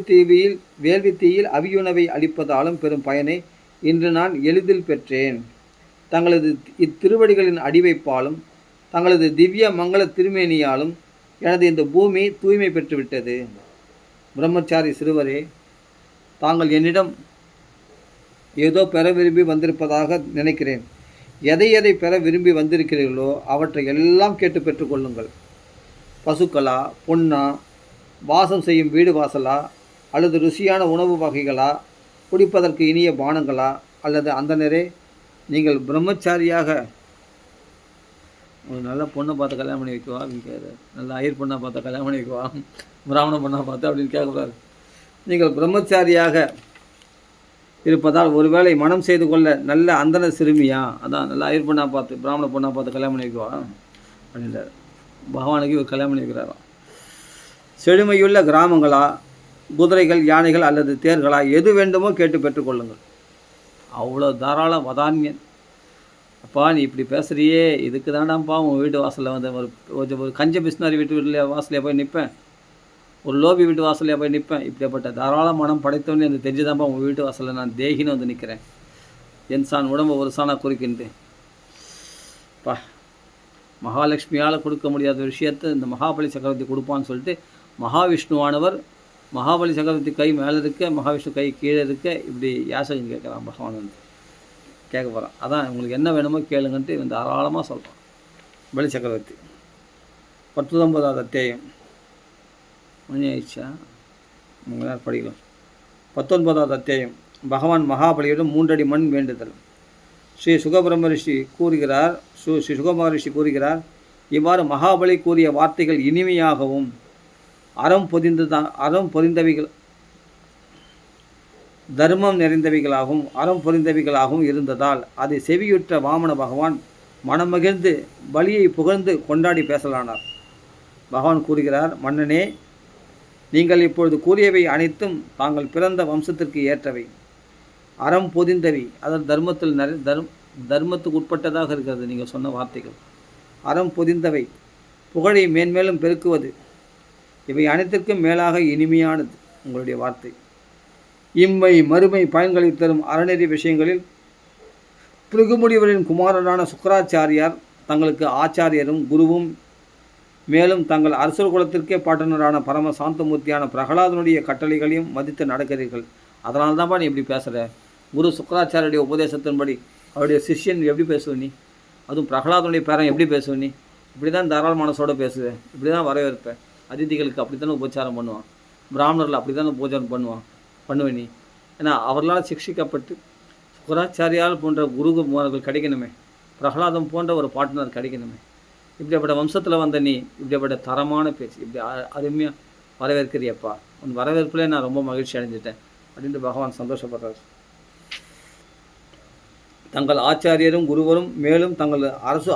தீயில் அவியுணவை அளிப்பதாலும் பெரும் பயனை இன்று நான் எளிதில் பெற்றேன். தங்களது இத்திருவடிகளின் அடிவைப்பாலும் தங்களது திவ்ய மங்கள திருமேனியாலும் எனது இந்த பூமி தூய்மை பெற்றுவிட்டது. பிரம்மச்சாரி சிறுவரே, தாங்கள் என்னிடம் ஏதோ பெற விரும்பி வந்திருப்பதாக நினைக்கிறேன். எதை எதை பெற விரும்பி வந்திருக்கிறீர்களோ அவற்றை எல்லாம் கேட்டு பெற்றுக்கொள்ளுங்கள். பசுக்களா, பொன்னா, வாசம் செய்யும் வீடு வாசலா, அல்லது ருசியான உணவு வகைகளா, குடிப்பதற்கு இனிய பானங்களா, அல்லது அந்தனரே நீங்கள் பிரம்மச்சாரியாக ஒரு நல்ல பொண்ணை பார்த்து கல்யாணம் பண்ணி வைக்கவா அப்படின்னு கேட்குறாரு. நல்ல ஐயர் பொண்ணை பார்த்தா கல்யாணம் பண்ணி வைக்கவா, பிராமண பொண்ணை பார்த்து அப்படின்னு கேட்குறாரு. நீங்கள் பிரம்மச்சாரியாக இருப்பதால் ஒருவேளை மனம் செய்து கொள்ள நல்ல அந்தன சிறுமியா, அதான் நல்ல ஐயர் பொண்ணாக பார்த்து பிராமண பொண்ணாக பார்த்து கல்யாணம் பண்ணி வைக்கவா அப்படின்றார். பகவானுக்கு ஒரு கல்யாணம் பண்ணி வைக்கிறாராம். செழுமையுள்ள கிராமங்களா, குதிரைகள், யானைகள் அல்லது தேர்களா, எது வேண்டுமோ கேட்டு பெற்றுக்கொள்ளுங்கள். அவ்வளோ தாராள வதான்யன். அப்பா நீ இப்படி பேசுகிறியே, இதுக்கு தாண்டாப்பா உன் வீட்டு வாசலில் வந்து ஒரு கஞ்ச பிஸ்னாரி வீட்டு வாசலையே போய் நிற்பேன், ஒரு லோபி வீட்டு வாசலையே போய் நிற்பேன். இப்படிப்பட்ட தாராள மனம் படைத்தவனே எனக்கு தெரிஞ்சுதான்ப்பா உங்கள் வீட்டு வாசலில் நான் தேகின்னு வந்து நிற்கிறேன். என் சான் உடம்பு ஒரு சானாக குறிக்கின்றேன். பா மகாலட்சுமியால் கொடுக்க முடியாத விஷயத்தை இந்த மகாபலி சக்கரவர்த்தி கொடுப்பான்னு சொல்லிட்டு மகாவிஷ்ணுவானவர் மகாபலி சக்கரவர்த்தி கை மேலே இருக்க, மகாவிஷ்ணு கை கீழே இருக்க, இப்படி யாசகம் கேட்குறான் பகவான் வந்து கேட்க போகிறான். அதான் உங்களுக்கு என்ன வேணுமோ கேளுங்கன்ட்டு இந்த தாராளமாக சொல்கிறான் பலி சக்கரவர்த்தி. 19வது அத்தியாயம் மணி ஆயிடுச்சா, நேரம் படிக்கலாம். 19வது அத்தியாயம். பகவான் மகாபலியிடம் 3 அடி மண் வேண்டுதல். ஸ்ரீ சுகபிரம்ம ரிஷி கூறுகிறார், ஸ்ரீ சுகம ரிஷி கூறுகிறார், இவ்வாறு மகாபலி கூறிய வார்த்தைகள் இனிமையாகவும் அறம் பொதிந்தவைகள் தர்மம் நிறைந்தவைகளாகவும் அறம் பொதிந்தவைகளாகவும் இருந்ததால் அதை செவியுற்ற வாமன பகவான் மனமகிழ்ந்து பலியை புகழ்ந்து கொண்டாடி பேசலானார். பகவான் கூறுகிறார், மன்னனே, நீங்கள் இப்பொழுது கூறியவை அனைத்தும் தாங்கள் பிறந்த வம்சத்திற்கு ஏற்றவை, அறம் பொதிந்தவை, அதாவது தர்மத்துக்கு உட்பட்டதாக இருக்கிறது. நீங்கள் சொன்ன வார்த்தைகள் அறம் பொதிந்தவை, புகழை மேன்மேலும் பெருக்குவது, இவை அனைத்திற்கும் மேலாக இனிமையானது உங்களுடைய வார்த்தை. இம்மை மறுமை பயன்களை தரும் அறநெறி விஷயங்களில் பிருகுமுனிவரின் குமாரரான சுக்கராச்சாரியார் தங்களுக்கு ஆச்சாரியரும் குருவும், மேலும் தங்கள் அரசர் குலத்திற்கே பாட்டனரான பரம சாந்தமூர்த்தியான பிரகலாதனுடைய கட்டளைகளையும் மதித்து நடக்கிறீர்கள். அதனால தான்ப்பா நீ இப்படி பேசுகிற. குரு சுக்கராச்சாரியுடைய உபதேசத்தின்படி அவருடைய சிஷ்யன் எப்படி பேசுவ நீ? அதுவும் பிரகலாதனுடைய பேரன் எப்படி பேசுவ நீ? இப்படி தான் தாராள மனசோடு பேசுவேன், இப்படி தான் வரவேற்பேன். அதிதிகளுக்கு அப்படி தானே உபச்சாரம் பண்ணுவான், பிராமணர்கள் அப்படி தானே பூஜனம் பண்ணுவேன் நீ. ஏன்னா அவர்களால் சிக்ஷிக்கப்பட்டு சுக்கராச்சாரியால் போன்ற குருகுமார்கள் கிடைக்கணுமே, பிரகலாதம் போன்ற ஒரு பாட்னர் கிடைக்கணுமே. இப்படிப்பட்ட வம்சத்தில் வந்த நீ இப்படிப்பட்ட தரமான பேச்சு இப்படி அருமையாக வரவேற்கிறியப்பா, உன் வரவேற்பிலே நான் ரொம்ப மகிழ்ச்சி அடைஞ்சிட்டேன் அப்படின்ட்டு பகவான் சந்தோஷப்படுறார். தங்கள் ஆச்சாரியரும் குருவரும், மேலும் தங்கள்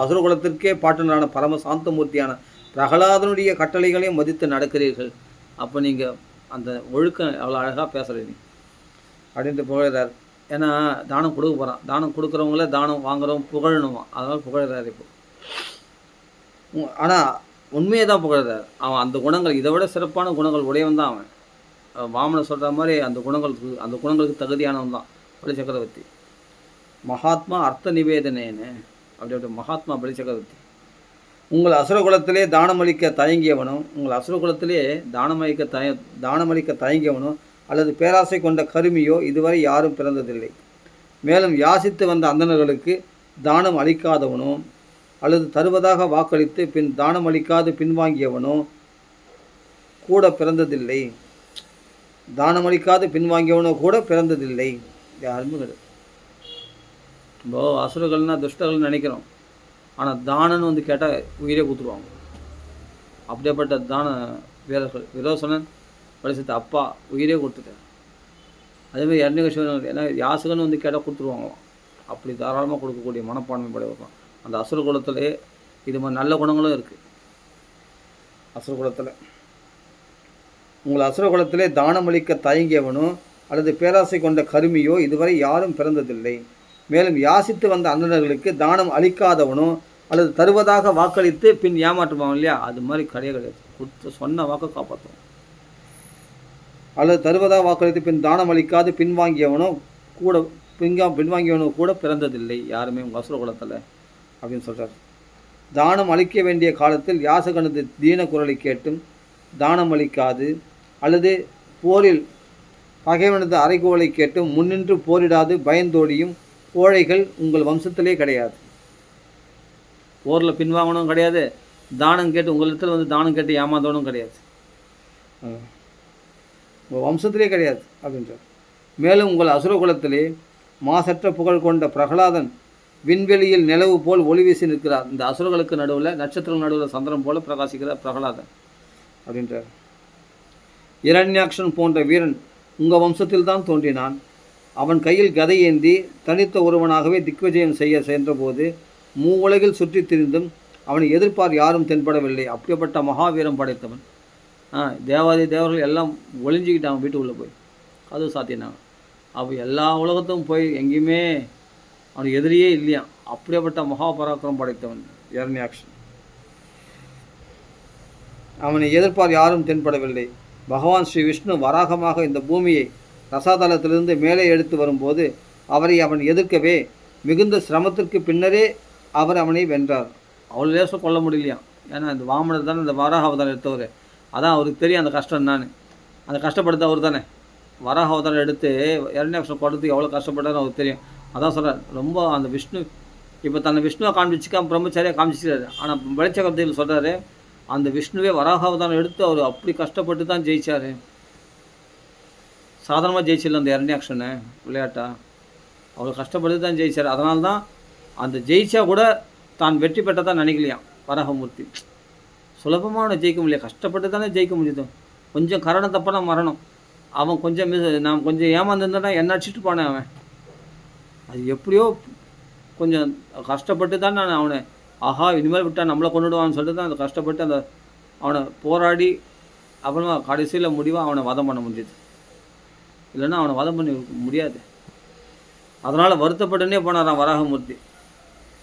அசுரகுலத்திற்கே பாட்டனரான பரம சாந்தமூர்த்தியான பிரகலாதனுடைய கட்டளைகளையும் மதித்து நடக்கிறீர்கள். அப்போ நீங்கள் அந்த ஒழுக்கம் அவ்வளோ அழகாக பேசுகிறீங்க அப்படின்ட்டு புகழ்கிறார். ஏன்னா தானம் கொடுக்க போகிறான், தானம் கொடுக்குறவங்கள தானம் வாங்குறவங்க புகழணுமா, அதனால் புகழ்கிறார். இப்போ ஆனால் உண்மையை தான் புகழ்கிறார். அவன் அந்த குணங்கள், இதை விட சிறப்பான குணங்கள் உடையவன் தான் அவன். வாமனை சொல்கிற மாதிரி அந்த குணங்களுக்கு தகுதியானவன் தான் பலி சக்கரவர்த்தி. மகாத்மா அர்த்த நிவேதனேன்னு அப்படி மகாத்மா பலி சக்கரவர்த்தி. உங்கள் அசுரகுலத்திலே தானமளிக்க தயங்கியவனோ அல்லது பேராசை கொண்ட கருமியோ இதுவரை யாரும் பிறந்ததில்லை. மேலும் யாசித்து வந்த அந்தணர்களுக்கு தானம் அளிக்காதவனோ அல்லது தருவதாக வாக்களித்து பின் தானம் அளிக்காது பின்வாங்கியவனோ கூட பிறந்ததில்லை. யாருமே கிடையாது. இப்போ அசுரர்கள்னால் துஷ்டர்கள் நினைக்கிறோம், ஆனால் தானன்னு கேட்டால் உயிரே கொடுத்துருவாங்க. அப்படியேப்பட்ட தான வீரர்கள். விரோசனன் பரிசுத்த அப்பா உயிரே கொடுத்துட்டார். அதேமாதிரி இரண்யகசிபன், ஏன்னா யாசகன் கேட்டால் கொடுத்துருவாங்களாம். அப்படி தாராளமாக கொடுக்கக்கூடிய மனப்பான்மை படையவர்கள் அந்த அசுர குலத்திலே. இது மாதிரி நல்ல குணங்களும் இருக்குது அசுர குலத்தில். உங்கள் அசுர குலத்திலே தானமளிக்க தயங்கியவனோ அல்லது பேராசை கொண்ட கருமியோ இதுவரை யாரும் பிறந்ததில்லை. மேலும் யாசித்து வந்த அந்தணர்களுக்கு தானம் அளிக்காதவனோ அல்லது தருவதாக வாக்களித்து பின் ஏமாற்றுவான் இல்லையா, அது மாதிரி கிடையாது. கொடுத்து சொன்ன வாக்கை காப்பாற்றுவோம். அல்லது தருவதாக வாக்களித்து பின் தானம் அளிக்காது பின்வாங்கியவனோ கூட பிறந்ததில்லை யாருமே உங்கள் அசுர குலத்தில் அப்படின்னு சொல்கிறார். தானம் அளிக்க வேண்டிய காலத்தில் யாசகனது தீன குரலை கேட்டும் தானம் அளிக்காது, அல்லது போரில் பகைவனது அறைகோலை கேட்டும் முன்னின்று போரிடாது பயந்தோடியும் கோழைகள் உங்கள் வம்சத்திலே கிடையாது. போரில் பின்வாங்கணும் கிடையாது, தானம் கேட்டு உங்களிடத்தில் தானம் கேட்டு ஏமாந்தவனும் கிடையாது, உங்கள் வம்சத்திலே கிடையாது அப்படின்றார். மேலும் உங்கள் அசுரகுலத்திலே மாசற்ற புகழ் கொண்ட பிரகலாதன் விண்வெளியில் நிலவு போல் ஒளி வீசி நிற்கிறார். இந்த அசுரர்களுக்கு நடுவில், நட்சத்திரம் நடுவில் சந்திரன் போல பிரகாசிக்கிறார் பிரகலாதன் அப்படின்றார். இரண்யாக்ஷன் போன்ற வீரன் உங்கள் வம்சத்தில் தான் தோன்றினான். அவன் கையில் கதை ஏந்தி தனித்த ஒருவனாகவே திக்விஜயம் செய்ய சென்றபோது மூவுலகில் சுற்றி திரிந்தும் அவனை எதிர்ப்பார் யாரும் தென்படவில்லை. அப்படிப்பட்ட மகாவீரம் படைத்தவன். தேவாதி தேவர்கள் எல்லாம் ஒளிஞ்சிக்கிட்டான் வீட்டுக்குள்ளே போய், அது சாத்தினாங்க. அப்போ எல்லா உலகத்தும் போய் எங்கேயுமே அவனுக்கு எதிரியே இல்லையா. அப்படியேப்பட்ட மகாபராக்கிரம் படைத்தவன் இரண்யாக்ஷன். அவனை எதிர்ப்பார் யாரும் தென்படவில்லை. பகவான் ஸ்ரீ விஷ்ணு வராகமாக இந்த பூமியை ரசாதலத்திலிருந்து மேலே எடுத்து வரும்போது அவரை அவன் எதிர்க்கவே மிகுந்த சிரமத்திற்கு பின்னரே அவனை வென்றார். அவ்வளோ லேசம் கொள்ள முடியலையாம். ஏன்னா இந்த வாமனர் தானே இந்த வராக அவதாரம் எடுத்தவர். அதான் அவருக்கு தெரியும் அந்த கஷ்டம் நான், அந்த கஷ்டப்படுத்த அவர் தானே. வராக அவதாரம் எடுத்து இரண்யாக்ஷன் கொடுத்து எவ்வளோ கஷ்டப்பட்டாலும் அவருக்கு தெரியும். அதான் சொல்கிறார், ரொம்ப அந்த விஷ்ணு இப்போ தன்னை விஷ்ணுவை காமிச்சிக்காம பிரம்மச்சாரியாக காமிச்சிக்கிறாரு. ஆனால் வெளிச்சகத்தில் சொல்கிறாரு, அந்த விஷ்ணுவே வராக அவதாரம் எடுத்து அவர் அப்படி கஷ்டப்பட்டு தான் ஜெயிச்சார். சாதாரணமாக ஜெயிச்சிடல அந்த இரண்யாக்ஷனை விளையாட்டா, அவர் கஷ்டப்பட்டு தான் ஜெயிச்சார். அதனால தான் அந்த ஜெயிச்சா கூட தான் வெற்றி பெற்றதான் நினைக்கலையாம் வராகமூர்த்தி. சுலபமாக ஜெயிக்க முடியல, கஷ்டப்பட்டு தானே ஜெயிக்க முடியுது. கொஞ்சம் கரணம் தப்பான மரணம். அவன் கொஞ்சம் நான் கொஞ்சம் ஏமாந்துருந்தேன்னா என்ன அடிச்சுட்டு போனேன் அவன். அது எப்படியோ கொஞ்சம் கஷ்டப்பட்டு தான் நான் அவனை ஆஹா இனிமேல் விட்டால் நம்மளை கொண்டுடுவான்னு சொல்லிட்டு தான் அந்த கஷ்டப்பட்டு அந்த அவனை போராடி அப்புறமா கடைசியில் முடிவாக அவனை வதம் பண்ண முடியுது. இல்லைன்னா அவனை வதம் பண்ணி முடியாது. அதனால் வருத்தப்பட்டுனே போனாரான் வராகமூர்த்தி.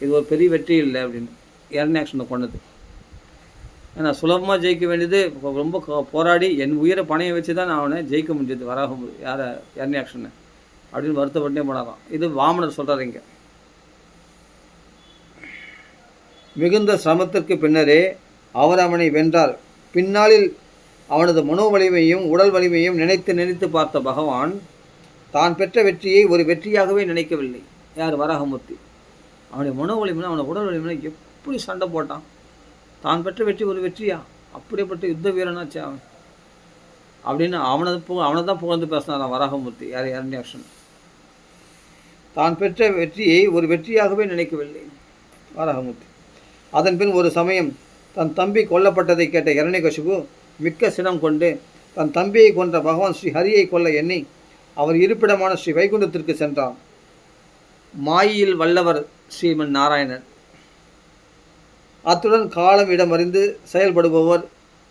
இது ஒரு பெரிய வெற்றி இல்லை அப்படின்னு இரண்யாக்ஷனை கொண்டது. ஏன்னா சுலபமாக ஜெயிக்க வேண்டியது ரொம்ப போராடி என் உயிரை பணையை வச்சு தான் நான் அவனை ஜெயிக்க முடிஞ்சது வராகமூர்த்தி யாரை இரண்யாக்ஷனை அப்படின்னு வருத்தப்பட்டுனே போனாரான். இது வாமனர் சொல்கிறார் இங்கே. மிகுந்த சிரமத்திற்கு பின்னரே அவர் அவனை வென்றார். பின்னாளில் அவனது மனோ வலிமையும் உடல் வலிமையும் நினைத்து நினைத்து பார்த்த பகவான் தான் பெற்ற வெற்றியை ஒரு வெற்றியாகவே நினைக்கவில்லை. யார்? வராகமூர்த்தி. அவனுடைய மனோ வலிமைனா அவனை உடல் வலிமைனா எப்படி சண்டை போட்டான். தான் பெற்ற வெற்றி ஒரு வெற்றியா? அப்படிப்பட்ட யுத்த வீரனாச்சு அவன் அப்படின்னு அவனை தான் புகழ்ந்து பேசினாரான் வராகமூர்த்தி. யார்? இரண்யாக்ஷன். தான் பெற்ற வெற்றியை ஒரு வெற்றியாகவே நினைக்கவில்லை வராகமூர்த்தி. அதன் பின் ஒரு சமயம் தன் தம்பி கொல்லப்பட்டதை கேட்ட இரண்யகசிபு மிக்க சினம் கொண்டு தன் தம்பியை கொன்ற பகவான் ஸ்ரீ ஹரியை கொல்ல எண்ணி அவர் இருப்பிடமான ஸ்ரீ வைகுண்டத்திற்கு சென்றான். மாயில் வல்லவர் ஸ்ரீமன் நாராயணன். அத்துடன் காலம் இடமறிந்து செயல்படுபவர்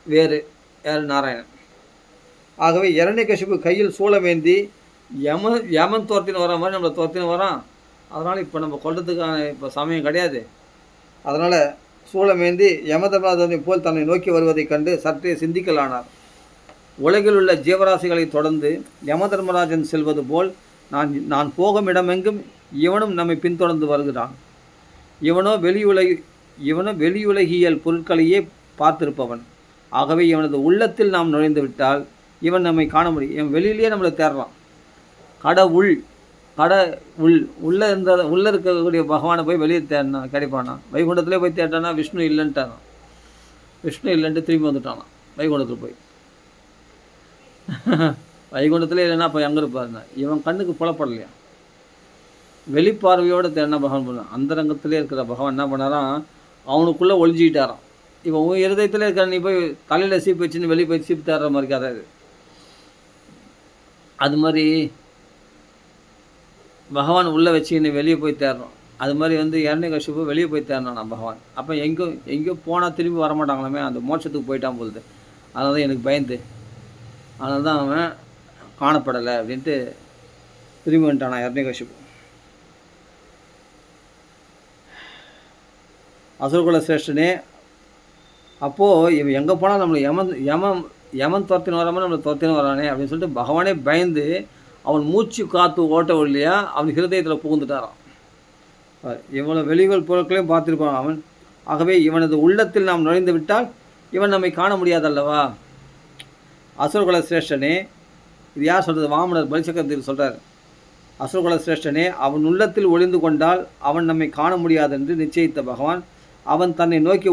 வேறு. யார்? நாராயணன். ஆகவே இரண்யகசிபு கையில் சூளமேந்தி யமன் தோர்த்தின்னு வர மாதிரி நம்மளை தோர்த்தின்னு வரான். அதனால் இப்போ நம்ம கொல்றதுக்கான இப்போ சமயம் கிடையாது. அதனால் சூளமேந்தி யமதர்மராஜனை போல் தன்னை நோக்கி வருவதைக் கண்டு சற்றே சிந்திக்கலானார். உலகில் உள்ள ஜீவராசிகளை தொடர்ந்து யமதர்மராஜன் செல்வது போல் நான் போகும் இடமெங்கும் இவனும் நம்மை பின்தொடர்ந்து வருகிறான். இவனோ வெளியுலகியல் பொருட்களையே பார்த்திருப்பவன். ஆகவே இவனது உள்ளத்தில் நாம் நுழைந்து விட்டால் இவன் நம்மை காண முடியும். இவன் வெளியிலேயே நம்மளை தேடுறான். உள்ளே இருக்கக்கூடிய பகவானை போய் வெளியே தேடினா கிடைப்பானா? வைகுண்டத்திலே போய் தேட்டானா விஷ்ணு இல்லைன்ட்டானா. விஷ்ணு இல்லைன்ட்டு திரும்பி வந்துட்டானா வைகுண்டத்தில் போய். வைகுண்டத்திலே இல்லைன்னா அப்போ எங்கே இருப்பாருன்னா இவன் கண்ணுக்கு புலப்படலையா. வெளிப்பார்வையோடு தேடினா பகவான் பண்ணான். அந்த ரங்கத்திலே இருக்கிற பகவான் என்ன பண்ணாரான்? அவனுக்குள்ளே ஒழிஞ்சிக்கிட்டாரான். இவன் உன் இருதயத்திலே இருக்கிற நீ போய் தலையில் சீப்பு வச்சுன்னு வெளியே போய் சீப்பு தேடுற மாதிரி கதை. அது மாதிரி பகவான் உள்ளே வச்சுக்கின்னு வெளியே போய் தேடுறோம். அது மாதிரி இரண்யகசிபு வெளியே போய் தேடினான் பகவான். அப்போ எங்கேயோ போனால் திரும்பி வரமாட்டாங்களாமே, அந்த மோட்சத்துக்கு போயிட்டான் போகுது. அதனால தான் எனக்கு பயந்து, அதனால தான் அவன் காணப்படலை அப்படின்ட்டு திரும்பி வந்துட்டானா இரண்யகசிபு. அசுரகுல சிரேஷ்டனே, அப்போது இவன் எங்கே போனால் நம்மளை யமன் துரத்தின்னு வராமல் நம்மளை துரத்தின்னு வரானே அப்படின்னு சொல்லிட்டு பகவானே பயந்து அவன் மூச்சு காற்று ஓட்ட இல்லையா அவன் ஹிருதயத்தில் புகுந்துட்டாரான். இவனை வெளிகள் பொருட்களையும் பார்த்துருப்பான் அவன். ஆகவே இவனது உள்ளத்தில் நாம் நுழைந்து விட்டால் இவன் நம்மை காண முடியாதல்லவா. அசுரகுல சிரேஷ்டனே, இது யார் சொல்கிறது? வாமனர் பலிசக்கரத்தில் சொல்கிறார். அசுரகுல சிரேஷ்டனே, அவன் உள்ளத்தில் ஒளிந்து கொண்டால் அவன் நம்மை காண முடியாது என்று நிச்சயித்த பகவான் அவன் தன்னை நோக்கி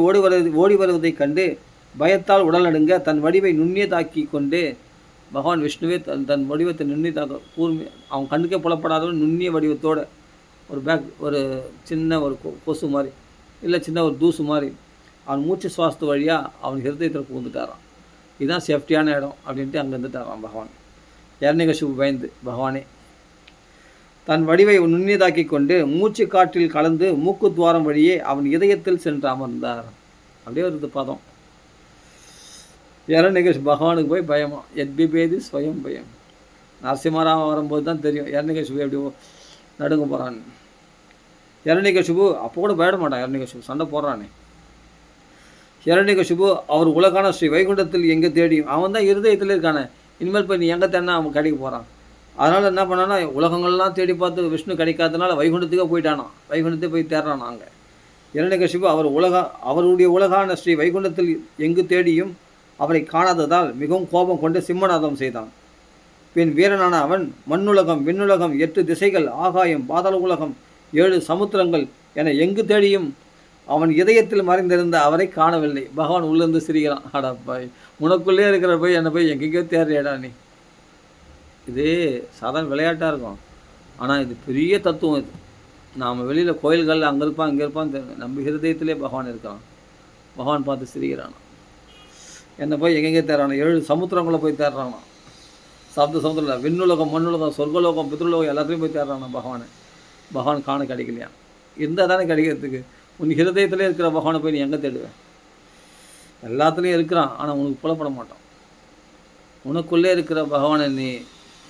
ஓடி வருவதைக் கண்டு பயத்தால் உடல் நடுங்க தன் வடிவை நுண்ணியதாக்கி கொண்டு பகவான் விஷ்ணுவே தன் வடிவத்தை நுண்ணியதாக அவன் கண்ணுக்கே புலப்படாதவன் நுண்ணிய வடிவத்தோடு ஒரு சின்ன ஒரு கொசு மாதிரி இல்லை சின்ன ஒரு தூசு மாதிரி அவன் மூச்சு சுவாசத்து வழியாக அவன் ஹிருதயத்தில் புகுந்துட்டாரான். இதுதான் சேஃப்டியான இடம் அப்படின்ட்டு அங்கே இருந்துட்டாரான் பகவான். இரண்யகசிபு பயந்து பகவானே தன் வடிவை நுண்ணியதாக்கி கொண்டு மூச்சு காற்றில் கலந்து மூக்கு துவாரம் வழியே அவன் இதயத்தில் சென்று அமர்ந்தார். அப்படியே ஒரு பதம். இரண்யகசிபு பகவானுக்கு போய் பயமா எத்பிபேதி ஸ்வயம் பயம். நரசிம்மராம வரும்போது தான் தெரியும் இரண்யகசிபு எப்படி நடுங்க போகிறான்னு. இரண்யகசிபு அப்போ கூட பயப்பட மாட்டான். இரண்யகசிபு சண்டை போடுறானே. இரண்யகசிபு அவர் உலகான ஸ்ரீ வைகுண்டத்தில் எங்கே தேடியும் அவன் தான் இருதயத்தில் இருக்கானே. இனிமேல் போய் நீ எங்கே தேடினா அவன் கிடைக்க போகிறான். அதனால் என்ன பண்ணான்னா உலகங்கள்லாம் தேடி பார்த்து விஷ்ணு கிடைக்காதனால வைகுண்டத்துக்கே போயிட்டானா. வைகுண்டத்தை போய் தேடுறான். நாங்கள் இரண்யகசிபு அவருடைய உலகான ஸ்ரீ வைகுண்டத்தில் எங்கு தேடியும் அவரை காணாததால் மிகவும் கோபம் கொண்டு சிம்மநாதம் செய்தான். பின் வீரனான அவன் மண்ணுலகம், விண்ணுலகம், 8 திசைகள், ஆகாயம், பாதாள உலகம், 7 சமுத்திரங்கள் என எங்கு தேடியும் அவன் இதயத்தில் மறைந்திருந்த அவரை காணவில்லை. பகவான் உள்ளிருந்து சிரிக்கிறான். அடப்பாய், உனக்குள்ளே இருக்கிற போய் என்னை போய் எங்கெங்கேயோ தேடுறியடா நீ. இது சாதாரண விளையாட்டாக இருக்கும், ஆனால் இது பெரிய தத்துவம். இது நாம் வெளியில் கோயில்கள் அங்கே இருப்பான் இங்கே இருப்பான், நம்ம ஹிருதயத்திலே பகவான் இருக்கான். பகவான் பார்த்து சிரிக்கிறான். என்னை போய் எங்கெங்கே தேடுறானோ 7 சமுத்திரங்களை போய் தேடுறானோ, சப்த சமுத்திரம், விண்ணுலகம், மண்ணுலகம், சொர்க்கலோகம், பித்ருலோகம் எல்லாத்தையும் போய் தேடுறானோ பகவானை. பகவான் காண கிடைக்கலையா? இருந்தால் தானே கிடைக்கிறதுக்கு. உன் ஹிருதயத்திலே இருக்கிற பகவானை போய் நீ எங்கே தேடுவேன்? எல்லாத்துலேயும் இருக்கிறான், ஆனால் உனக்கு புலப்பட மாட்டான். உனக்குள்ளே இருக்கிற பகவானை நீ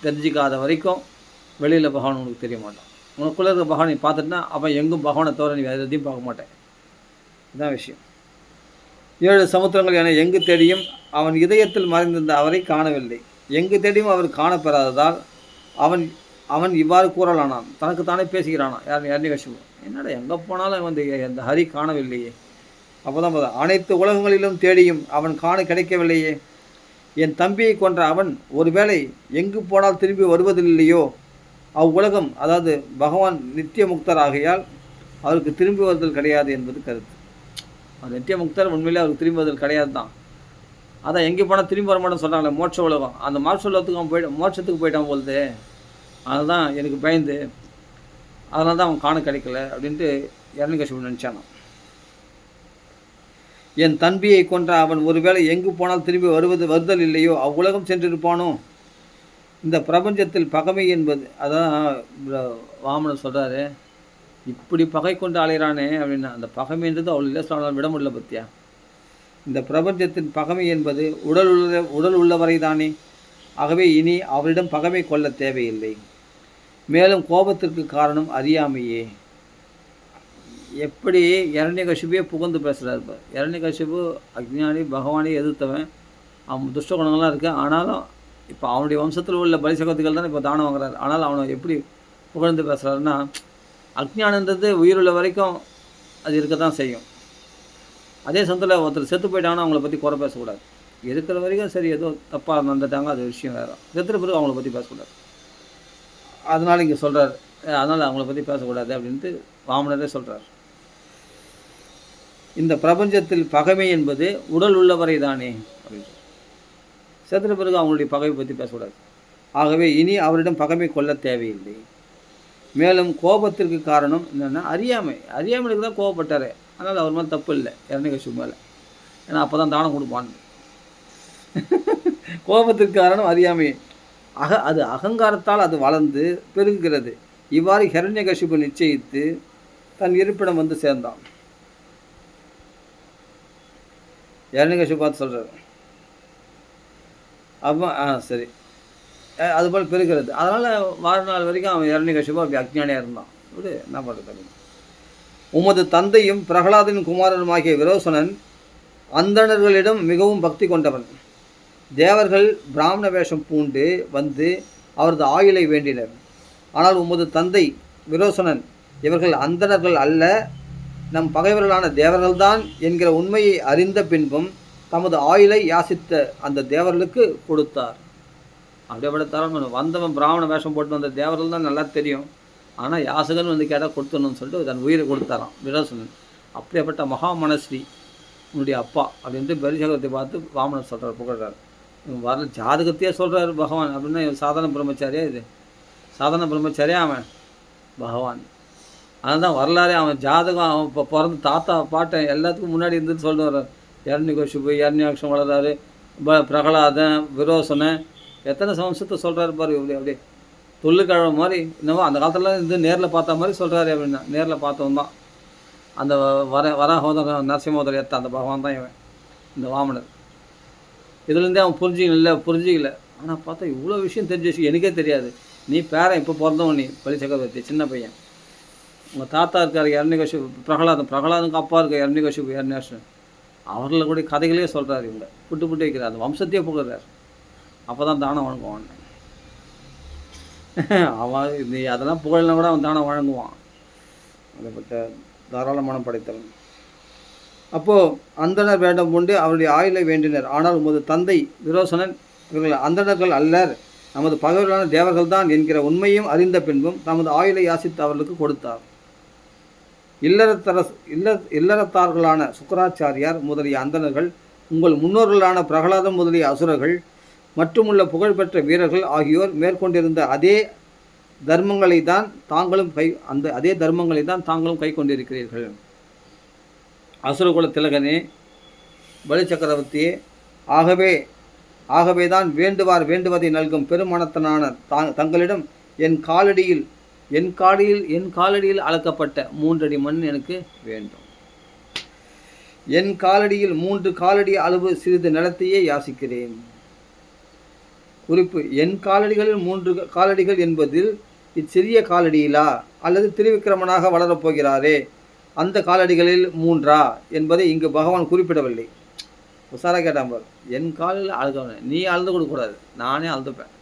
தெரிஞ்சிக்காத வரைக்கும் வெளியில் பகவான் உனக்கு தெரிய மாட்டான். உனக்குள்ளே இருக்கிற பகவானை நீ பார்த்துட்டுனா அவன் எங்கும் பகவானை தவிர நீ வேறு எதையும் பார்க்க மாட்டேன். இதுதான் விஷயம். 7 சமுத்திரங்கள் என எங்கு தேடியும் அவன் இதயத்தில் மறைந்திருந்த அவரை காணவில்லை. எங்கு தேடியும் அவர் காணப்பெறாததால் அவன் அவன் இவ்வாறு கூறலானான். தனக்கு தானே பேசுகிறானான். யார் என்னடா எங்கே போனாலும் வந்து அந்த ஹரி காணவில்லையே. அப்போ தான் பார்த்தா அனைத்து உலகங்களிலும் தேடியும் அவன் காண கிடைக்கவில்லையே. என் தம்பியை கொன்ற அவன் ஒருவேளை எங்கு போனால் திரும்பி வருவதில்லையோ. அவ்வுலகம், அதாவது பகவான் நித்திய முக்தர் ஆகையால் அவருக்கு திரும்பி வருதல் கிடையாது என்பது கருத்து. அது நித்திய முக்தர், உண்மையிலே அவருக்கு திரும்பி வருதல் கிடையாது தான். அதான் எங்கே போனால் திரும்பி வர மாட்டேன்னு சொல்கிறாங்களே மோட்ச உலகம். அந்த மோட்ச உலகத்துக்கு அவன் மோட்சத்துக்கு போயிட்டான் போலுது. அதுதான் எனக்கு பயந்து, அதனால தான் அவன் காண கிடைக்கல அப்படின்ட்டு இரண்யகசிபு நினச்சானான். என் தம்பியை கொன்ற அவன் ஒருவேளை எங்கு போனால் திரும்பி வருதல் இல்லையோ. அவ்வுலகம் சென்றிருப்பானோ. இந்த பிரபஞ்சத்தில் பகைமை என்பது, அதான் வாமனர் சொல்கிறாரு, இப்படி பகை கொண்டு அலைகிறானே அப்படின்னா அந்த பகைமைன்றது அவள் இல்லை சொன்னாலும் விட முடியல பத்தியா. இந்த பிரபஞ்சத்தின் பகைமை என்பது உடல் உள்ளவரை தானே. ஆகவே இனி அவரிடம் பகைமை கொள்ள தேவையில்லை. மேலும் கோபத்திற்கு காரணம் அறியாமையே. எப்படி இரண்யகசிபுவே புகழ்ந்து பேசுகிறார். இப்போ இரண்யகசிபு அக்ஞானி, பகவானை எதிர்த்தவன், அவன் துஷ்ட குணங்கள்லாம் இருக்குது. ஆனாலும் இப்போ அவனுடைய வம்சத்தில் உள்ள பலிசகத்துக்கள் தான் இப்போ தானம் வாங்குறாரு. ஆனால் அவனை எப்படி புகழ்ந்து பேசுகிறாருன்னா, அக்ஞானன்றது உயிருள்ள வரைக்கும் அது இருக்க தான் செய்யும். அதே சமயத்தில் ஒருத்தர் செத்து போயிட்டாங்கன்னா அவங்கள பற்றி குறை பேசக்கூடாது. இருக்கிற வரைக்கும் சரி, ஏதோ தப்பாக நடந்துட்டாங்க, அது விஷயம் வேறு. செத்துற பிறகு அவங்கள பற்றி பேசக்கூடாது. அதனால் இங்கே சொல்கிறார், அதனால் அவங்கள பற்றி பேசக்கூடாது அப்படின்ட்டு வாமனரே சொல்கிறார். இந்த பிரபஞ்சத்தில் பகைமை என்பது உடல் உள்ளவரை தானே அப்படின்னு. செத்துற பிறகு அவங்களுடைய பகைமை பற்றி பேசக்கூடாது. ஆகவே இனி அவரிடம் பகைமை கொள்ள தேவையில்லை. மேலும் கோபத்திற்கு காரணம் என்னென்னா அறியாமைக்கு தான் கோபப்பட்டார். அதனால் அவர் மேலே தப்பு இல்லை இரண்யகசிபு மேலே. ஏன்னா அப்போ தான் தானம் கொடுப்பான். கோபத்திற்கு காரணம் அறியாமை. அது அகங்காரத்தால் அது வளர்ந்து பெருகுகிறது. இவ்வாறு இரண்யகசிபு நிச்சயித்து தன் இருப்பிடம் வந்து சேர்ந்தான். இரண்யகசிபு பார்த்து சொல்கிறார். அப்போ சரி, அதுபோல் பெருகிறது. அதனால் வாழ்நாள் வரைக்கும் அவன் இரண்யகசிபு அப்படி அக்ஞானியாக இருந்தான். இப்படி என்ன பண்ணுறது? உமது தந்தையும் பிரகலாதனின் குமாரனுமாகிய விரோசனன் அந்தணர்களிடம் மிகவும் பக்தி கொண்டவன். தேவர்கள் பிராமண வேஷம் பூண்டு வந்து அவரது ஆயுளை வேண்டினர். ஆனால் உமது தந்தை விரோசனன், இவர்கள் அந்தணர்கள் அல்ல, நம் பகைவர்களான தேவர்கள்தான் என்கிற உண்மையை அறிந்த பின்பும் தமது ஆயுளை யாசித்த அந்த தேவர்களுக்கு கொடுத்தார். அப்படியே படுத்தாலும் வந்தவன் பிராமண வேஷம் போட்டு வந்த தேவர்கள் தான் நல்லா தெரியும். ஆனால் யாசகன் வந்து கேட்டால் கொடுத்துடணும்னு சொல்லிட்டு தன் உயிரை கொடுத்தாராம் விரோசனன். அப்படியேப்பட்ட மகாமனஸ்ரீ உன்னுடைய அப்பா அப்படின்ட்டு பலிசகத்தை பார்த்து வாமனர் சொல்கிறார், புகழ்கிறார். வரல ஜாதகத்தையே சொல்கிறார் பகவான். அப்படின்னா சாதாரண பிரம்மச்சாரியா? இது சாதாரண பிரம்மச்சாரியா அவன் பகவான். அதுதான் வரலாறே. அவன் ஜாதகம், அவன் இப்போ பிறந்த தாத்தா பாட்டை எல்லாத்துக்கும் முன்னாடி இருந்துட்டு சொல்லுவார். இரண்யகசிபு, இரண்யாக்ஷம் வளர்றாரு, பிரகலாதன், விரோசனன், எத்தனை வம்சத்தை சொல்கிறாரு பாரு. அப்படியே தொல்லுக்கிழமை மாதிரி இன்னமும் அந்த காலத்தில் இருந்து நேரில் பார்த்த மாதிரி சொல்கிறாரு. அப்படின்னா நேரில் பார்த்தவன் தான் அந்த வராஹோதர நரசிம்மோதர் ஏற்ற அந்த பகவான் தான் இவன், இந்த வாமனர். இதுலேருந்தே அவன் புரிஞ்சிக்கல. ஆனால் பார்த்தா இவ்வளோ விஷயம் தெரிஞ்ச விஷயம் எனக்கே தெரியாது. நீ பேரன் இப்போ பிறந்தவன், நீ பலிசக்கரவர்த்தி சின்ன பையன். உங்கள் தாத்தா இருக்கார் இரண்யகசிபு, பிரகலாதனுக்கு அப்பா இருக்க இரண்யகசிபு, இரண்யாக்ஷன். அவர்களை கூட கதைகளே சொல்கிறார். இவங்க புட்டு வைக்கிறார், அந்த வம்சத்தையே புகழ்கிறார். அப்போ தான் தானம் வழங்குவான் அவன். நீ அதெல்லாம் புகழ்னா கூட அவன் தானம் வழங்குவான். அதைப்பட்ட தாராளமான படைத்தவன். அப்போது அந்தணர் வேடம் கொண்டு அவருடைய ஆயுளை வேண்டினர். ஆனால் உமது தந்தை விரோசனன், இவர்கள் அந்தணர்கள் அல்லர், நமது பகைவர்களான தேவர்கள் தான் என்கிற உண்மையும் அறிந்த பின்பும் தமது ஆயுளை யாசித்து அவர்களுக்கு கொடுத்தார். இல்லறத்தார்களான சுக்கராச்சாரியார் முதலிய அந்தணர்கள், உங்கள் முன்னோர்களான பிரகலாதம் முதலிய அசுரர்கள் மற்றுமுள்ள புகழ்பெற்ற வீரர்கள் ஆகியோர் மேற்கொண்டிருந்த அதே தர்மங்களை தான் தாங்களும் கை கொண்டிருக்கிறீர்கள். அசுரகுல திலகனே, பலி சக்கரவர்த்தியே, ஆகவேதான் வேண்டுவார் வேண்டுவதை நல்கும் பெருமனத்தனான தங்களிடம் என் காலடியில் அளக்கப்பட்ட 3 அடி மண் எனக்கு வேண்டும். என் காலடியில் 3 காலடி அளவு சிறிது நிலத்தையே யாசிக்கிறேன். குறிப்பு: என் காலடிகளில் 3 காலடிகள் என்பதில் இச்சிறிய காலடியிலா அல்லது திருவிக்கிரமனாக வளரப்போகிறாரே அந்த காலடிகளில் 3 என்பதை இங்கு பகவான் குறிப்பிடவில்லை. உசாரா கேட்டான் பார். என் காலில் அழுகவன நீ அழுது கொடுக்கக்கூடாது, நானே அழுதுப்பேன்.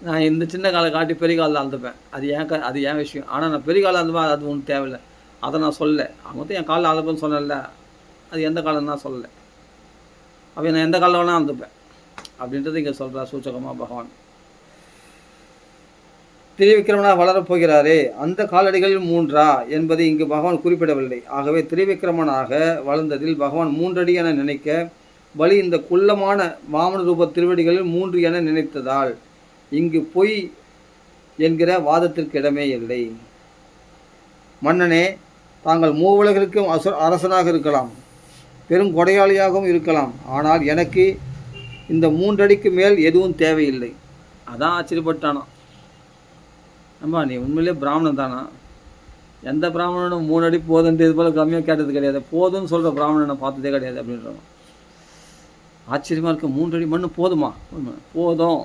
நான் இந்த சின்ன காலை காட்டி பெரிய காலில் அழுதுப்பேன். அது ஏன் விஷயம். ஆனால் நான் பெரிய காலில் அழுதுப்பேன், அது ஒன்றும் தேவையில்லை. அதை நான் சொல்லலை. அவங்க என் காலில் அழுதுப்பேன்னு சொன்னல, அது எந்த காலம் தான் சொல்லலை. அப்போ நான் எந்த காலில் வேணால் அழுதுப்பேன் அப்படின்றது இங்கே சொல்கிறார் சூச்சகமாக பகவான். திரிவிக்ரமனாக வளரப்போகிறாரே அந்த காலடிகளில் 3 என்பதை இங்கு பகவான் குறிப்பிடவில்லை. ஆகவே திரிவிக்ரமனாக வளர்ந்ததில் பகவான் 3 அடி என நினைக்க பலி இந்த குள்ளமான வாமன ரூப திருவடிகளில் 3 என நினைத்ததால் இங்கு பொய் என்கிற வாதத்திற்கு இடமே இல்லை. மன்னனே, தாங்கள் மூவுலகிற்கும் அரசனாக இருக்கலாம், பெரும் கொடையாளியாகவும் இருக்கலாம். ஆனால் எனக்கு இந்த 3 அடிக்கு மேல் எதுவும் தேவையில்லை. அதான் ஆச்சரியப்பட்டானா. அம்மா, நீ உண்மையிலே பிராமணன் தானா? எந்த பிராமணனும் 3 அடி போதுன்ட்டு இது போல் கம்மியாக கேட்டது கிடையாது. போதும்னு சொல்கிற பிராமணனை பார்த்ததே கிடையாது அப்படின்றவன். ஆச்சரியமாக இருக்க, 3 அடி மண் போதுமா? போதும்.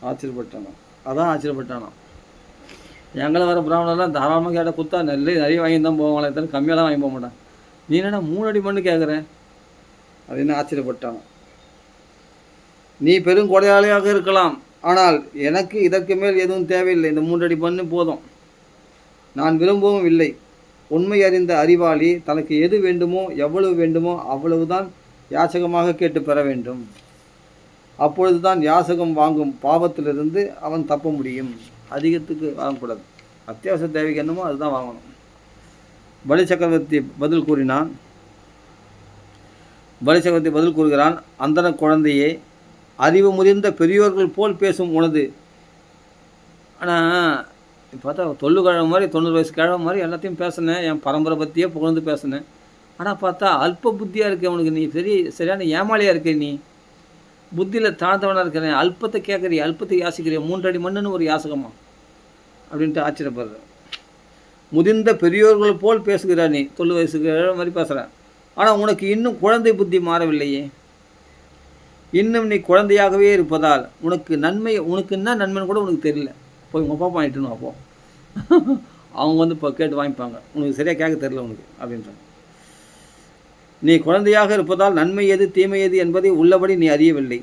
ஆச்சரியப்பட்டானா. அதான் ஆச்சரியப்பட்டானா. எங்களை வர பிராமணர்லாம் தாராளமாக கேட்ட குத்தா நிறைய வாங்கி தான் போவாங்களே தவிர கம்மியாலாம் வாங்கி போக மாட்டான். நீ என்னென்னா 3 அடி மண் கேட்குறேன் அப்படின்னு ஆச்சரியப்பட்டானா. நீ பெருங்கொடையாளியாக இருக்கலாம், ஆனால் எனக்கு இதற்கு மேல் எதுவும் தேவையில்லை. இந்த 3 அடி மண் போதும். நான் விரும்பவும் இல்லை. உண்மை அறிந்த அறிவாளி தனக்கு எது வேண்டுமோ எவ்வளவு வேண்டுமோ அவ்வளவுதான் யாசகமாக கேட்டு பெற வேண்டும். அப்பொழுதுதான் யாசகம் வாங்கும் பாவத்திலிருந்து அவன் தப்ப முடியும். அதிகத்துக்கு வாங்கக்கூடாது. அத்தியாவசிய தேவைக்கு என்னமோ அதுதான் வாங்கணும். பலி சக்கரவர்த்தி பதில் கூறுகிறான், அந்தன குழந்தையே, அறிவு முதிர்ந்த பெரியோர்கள் போல் பேசும் உனது. ஆனால் பார்த்தா 90 கிழமை மாதிரி 90 வயசு கிழமை மாதிரி எல்லாத்தையும் பேசினேன், என் பரம்பரை பற்றியே புகழ்ந்து பேசினேன். ஆனால் பார்த்தா அல்ப புத்தியாக இருக்க உனக்கு. நீ சரியான ஏமாளியாக இருக்க. நீ புத்தியில் தாழ்ந்தவனாக இருக்கிறேன். அல்பத்தை கேட்குறிய, அல்பத்தை யாசிக்கிறேன். 3 அடி மண்ணுன்னு ஒரு யாசகமா அப்படின்ட்டு ஆச்சரியப்படுற. முதிர்ந்த பெரியோர்கள் போல் பேசுகிற நீ 90 வயசு கிழமை மாதிரி பேசுகிறேன். ஆனால் உனக்கு இன்னும் குழந்தை புத்தி மாறவில்லையே. இன்னும் நீ குழந்தையாகவே இருப்பதால் உனக்கு என்ன நன்மைன்னு கூட உனக்கு தெரியல. போய் உங்கள் அப்பா வாங்கிட்டுன்னு அப்போ அவங்க வந்து இப்போ கேட்டு வாங்கிப்பாங்க. உனக்கு சரியாக கேட்க தெரியல உனக்கு அப்படின்றாங்க. நீ குழந்தையாக இருப்பதால் நன்மை எது தீமை எது என்பதை உள்ளபடி நீ அறியவில்லை.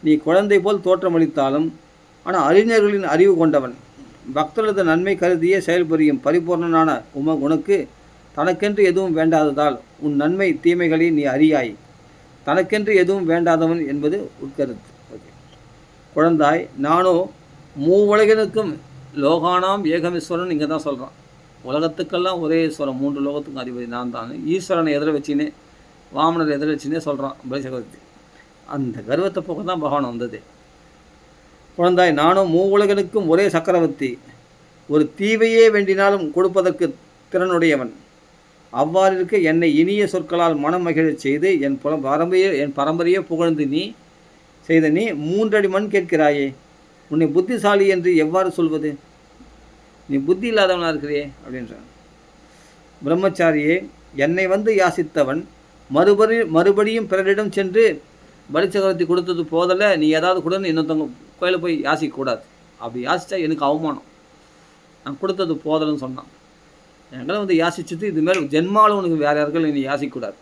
நீ குழந்தை போல் தோற்றமளித்தாலும் ஆனால் அறிஞர்களின் அறிவு கொண்டவன். பக்தரது நன்மை கருதியே செயல்புரியும் பரிபூர்ணனான உனக்கு தனக்கென்று எதுவும் வேண்டாததால் உன் நன்மை தீமைகளை நீ அறியாய். தனக்கென்று எதுவும் வேண்டாதவன் என்பது உட்கருத்து. ஓகே குழந்தாய், நானோ மூவுலகிற்கும் லோகானாம் ஏகமீஸ்வரன் இங்கே தான் சொல்கிறான். உலகத்துக்கெல்லாம் ஒரே ஈஸ்வரன், 3 லோகத்துக்கும் அதிபதி நான் தான். ஈஸ்வரனை எதிர வச்சுன்னே, வாமனர் எதிர வச்சுன்னே சொல்கிறான் பலி சக்கரவர்த்தி. அந்த கர்வத்தை போக்க தான் பகவான் வந்தது. குழந்தாய், நானும் மூவுலகனுக்கும் ஒரே சக்கரவர்த்தி. ஒரு தீவையே வேண்டினாலும் கொடுப்பதற்கு திறனுடையவன். அவ்வாறு இருக்க என்னை இனிய சொற்களால் மனம் மகிழச் செய்து என் பரம்பரையே புகழ்ந்து நீ 3 அடி மண் கேட்கிறாயே. உன்னை புத்திசாலி என்று எவ்வாறு சொல்வது? நீ புத்தி இல்லாதவனாக இருக்கிறே அப்படின்றான். பிரம்மச்சாரியே, என்னை வந்து யாசித்தவன் மறுபடியும் பிறரிடம் சென்று பலி சக்கரவர்த்தி கொடுத்தது போதல, நீ ஏதாவது கொடுன்னு இன்னொருத்தவங்க கோயிலில் போய் யாசிக்கக்கூடாது. அப்படி யாசித்தா எனக்கு அவமானம். நான் கொடுத்தது போதலன்னு சொன்னான். எங்களை வந்து யாசிச்சுட்டு இதுமாரி ஜென்மாவில் உனக்கு வேறு யாருக்கும் நீ யாசிக்கக்கூடாது.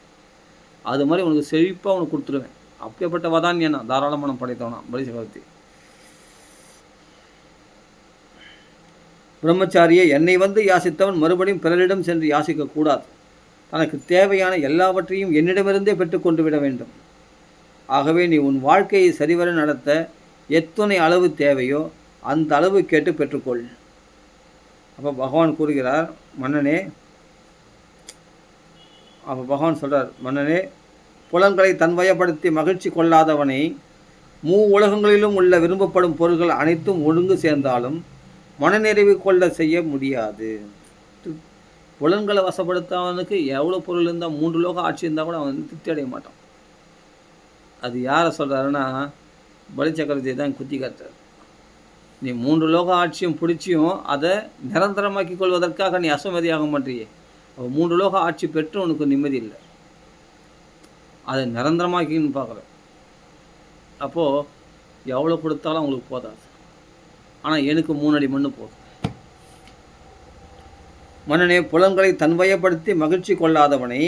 அது மாதிரி உனக்கு செழிப்பாக உனக்கு கொடுத்துருவேன். அப்படிப்பட்ட வதான்யனா தாராளமான படைத்தவனா பலி சக்கரவர்த்தி. பிரம்மச்சாரியை, என்னை வந்து யாசித்தவன் மறுபடியும் பிறரிடம் சென்று யாசிக்கக்கூடாது. தனக்கு தேவையான எல்லாவற்றையும் என்னிடமிருந்தே பெற்றுக்கொண்டு விட வேண்டும். ஆகவே நீ உன் வாழ்க்கையை சரிவர நடத்த எத்தனை அளவு தேவையோ அந்த அளவு கேட்டு பெற்றுக்கொள். அப்போ பகவான் கூறுகிறார், மன்னனே, சொல்கிறார், மன்னனே, புலன்களை தன்வயப்படுத்தி மகிழ்ச்சி கொள்ளாதவனை உலகங்களிலும் உள்ள விரும்பப்படும் பொருள்கள் அனைத்தும் ஒழுங்கு சேர்ந்தாலும் மனநிறைவு கொள்ள செய்ய முடியாது. புலன்களை வசப்படுத்தவனுக்கு எவ்வளோ பொருள் இருந்தால் 3 லோகம் ஆட்சி இருந்தால் கூட அவன் திருப்தி அடைய மாட்டான். அது யாரை சொல்கிறாருன்னா பலி சக்கரவர்த்தியை தான் குத்தி காட்டுறார். நீ 3 லோக ஆட்சியும் பிடிச்சியும் அதை நிரந்தரமாக்கி கொள்வதற்காக நீ அஸ்வமேதியாகம் பண்ணுறியே. 3 லோக ஆட்சி பெற்று உனக்கு நிம்மதி இல்லை, அதை நிரந்தரமாக்கின்னு பார்க்குற. அப்போது எவ்வளோ கொடுத்தாலும் அவங்களுக்கு போதாது. ஆனால் எனக்கு 3 அடி மண்ணு போதும். மன்னனே, புலன்களை தன்வயப்படுத்தி மகிழ்ச்சி கொள்ளாதவனை,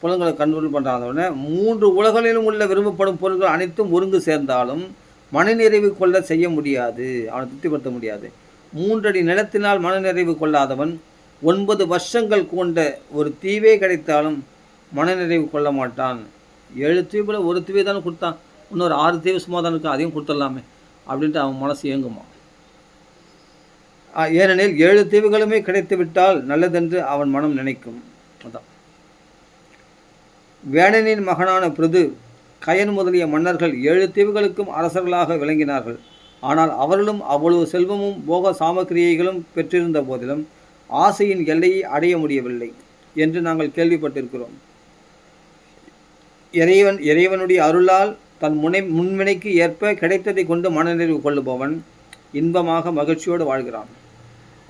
புலன்களை கண்ட்ரோல் பண்ணுறாதவனை 3 உலகளிலும் உள்ள விரும்பப்படும் பொருட்கள் அனைத்தும் ஒருங்கு சேர்ந்தாலும் மனநிறைவு கொள்ள செய்ய முடியாது, அவனை திருப்திப்படுத்த முடியாது. 3 அடி நிலத்தினால் மனநிறைவு கொள்ளாதவன் 9 வருஷங்கள் கொண்ட ஒரு தீவே கிடைத்தாலும் மனநிறைவு கொள்ள மாட்டான். 7 தீவில் ஒரு தீவை தானே கொடுத்தான், இன்னொரு 6 தீவு சும்மா தானே இருக்கும், அதையும் கொடுத்துடலாமே அப்படின்ட்டு அவன் மனசு இயங்குமா. ஏனெனில் 7 தீவுகளுமே கிடைத்து விட்டால் நல்லதென்று அவன் மனம் நினைக்கும். அதான் வேடனின் மகனான பிருது, கயன் முதலிய மன்னர்கள் 7 தீவுகளுக்கும் அரசர்களாக விளங்கினார்கள். ஆனால் அவர்களும் அவ்வளவு செல்வமும் போக சாமக்கிரியைகளும் பெற்றிருந்த போதிலும் ஆசையின் எல்லையை அடைய முடியவில்லை என்று நாங்கள் கேள்விப்பட்டிருக்கிறோம். இறைவனுடைய அருளால் தன் முன்வினைக்கு ஏற்ப கிடைத்ததை கொண்டு மனநிறைவு கொள்ளுபவன் இன்பமாக மகிழ்ச்சியோடு வாழ்கிறான்.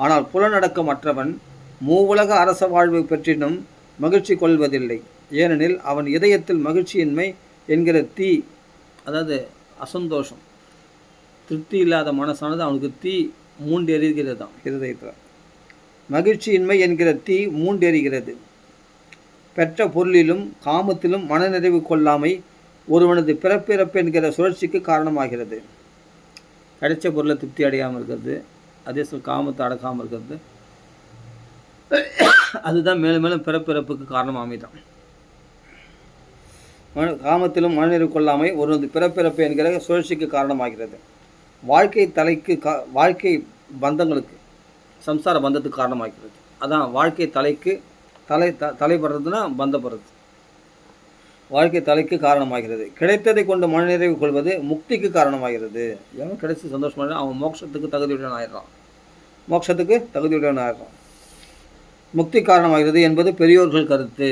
ஆனால் புலனடக்கமற்றவன் மூவுலக அரச வாழ்வு பெற்றினும் மகிழ்ச்சி கொள்வதில்லை. ஏனெனில் அவன் இதயத்தில் மகிழ்ச்சியின்மை என்கிற தீ, அதாவது அசந்தோஷம், திருப்தி இல்லாத மனசானது அவனுக்கு தீ மூண்டெறிகிறதாம். இருதயத்தில் மகிழ்ச்சியின்மை என்கிற தீ மூண்டெறிகிறது. பெற்ற பொருளிலும் காமத்திலும் மனநிறைவு கொள்ளாமை ஒருவனது பிறப்பிறப்பு என்கிற சுழற்சிக்கு காரணமாகிறது. கிடைச்ச பொருளை திருப்தி அடையாமல் இருக்கிறது, அதே சொல் காமத்தை அடக்காமல் இருக்கிறது, அதுதான் மேலும் மேலும் பிறப்பிறப்புக்கு காரணம் அமைதான். காமத்திலும் மனநிறைவு கொள்ளாமை ஒருவனது பிறப்பிறப்பு என்கிற சுழற்சிக்கு காரணமாகிறது. வாழ்க்கை பந்தங்களுக்கு, சம்சார பந்தத்துக்கு காரணமாகிறது. அதான் வாழ்க்கை தலைப்படுறதுன்னா பந்தப்படுறது, வாழ்க்கை தலைக்கு காரணமாகிறது. கிடைத்ததை கொண்டு மனநிறைவு கொள்வது முக்திக்கு காரணமாகிறது. எவன் கிடைச்சி சந்தோஷமாக அவன் மோட்சத்துக்கு தகுதியுடன் ஆயிடுறான், முக்தி காரணமாகிறது என்பது பெரியோர்கள் கருத்து.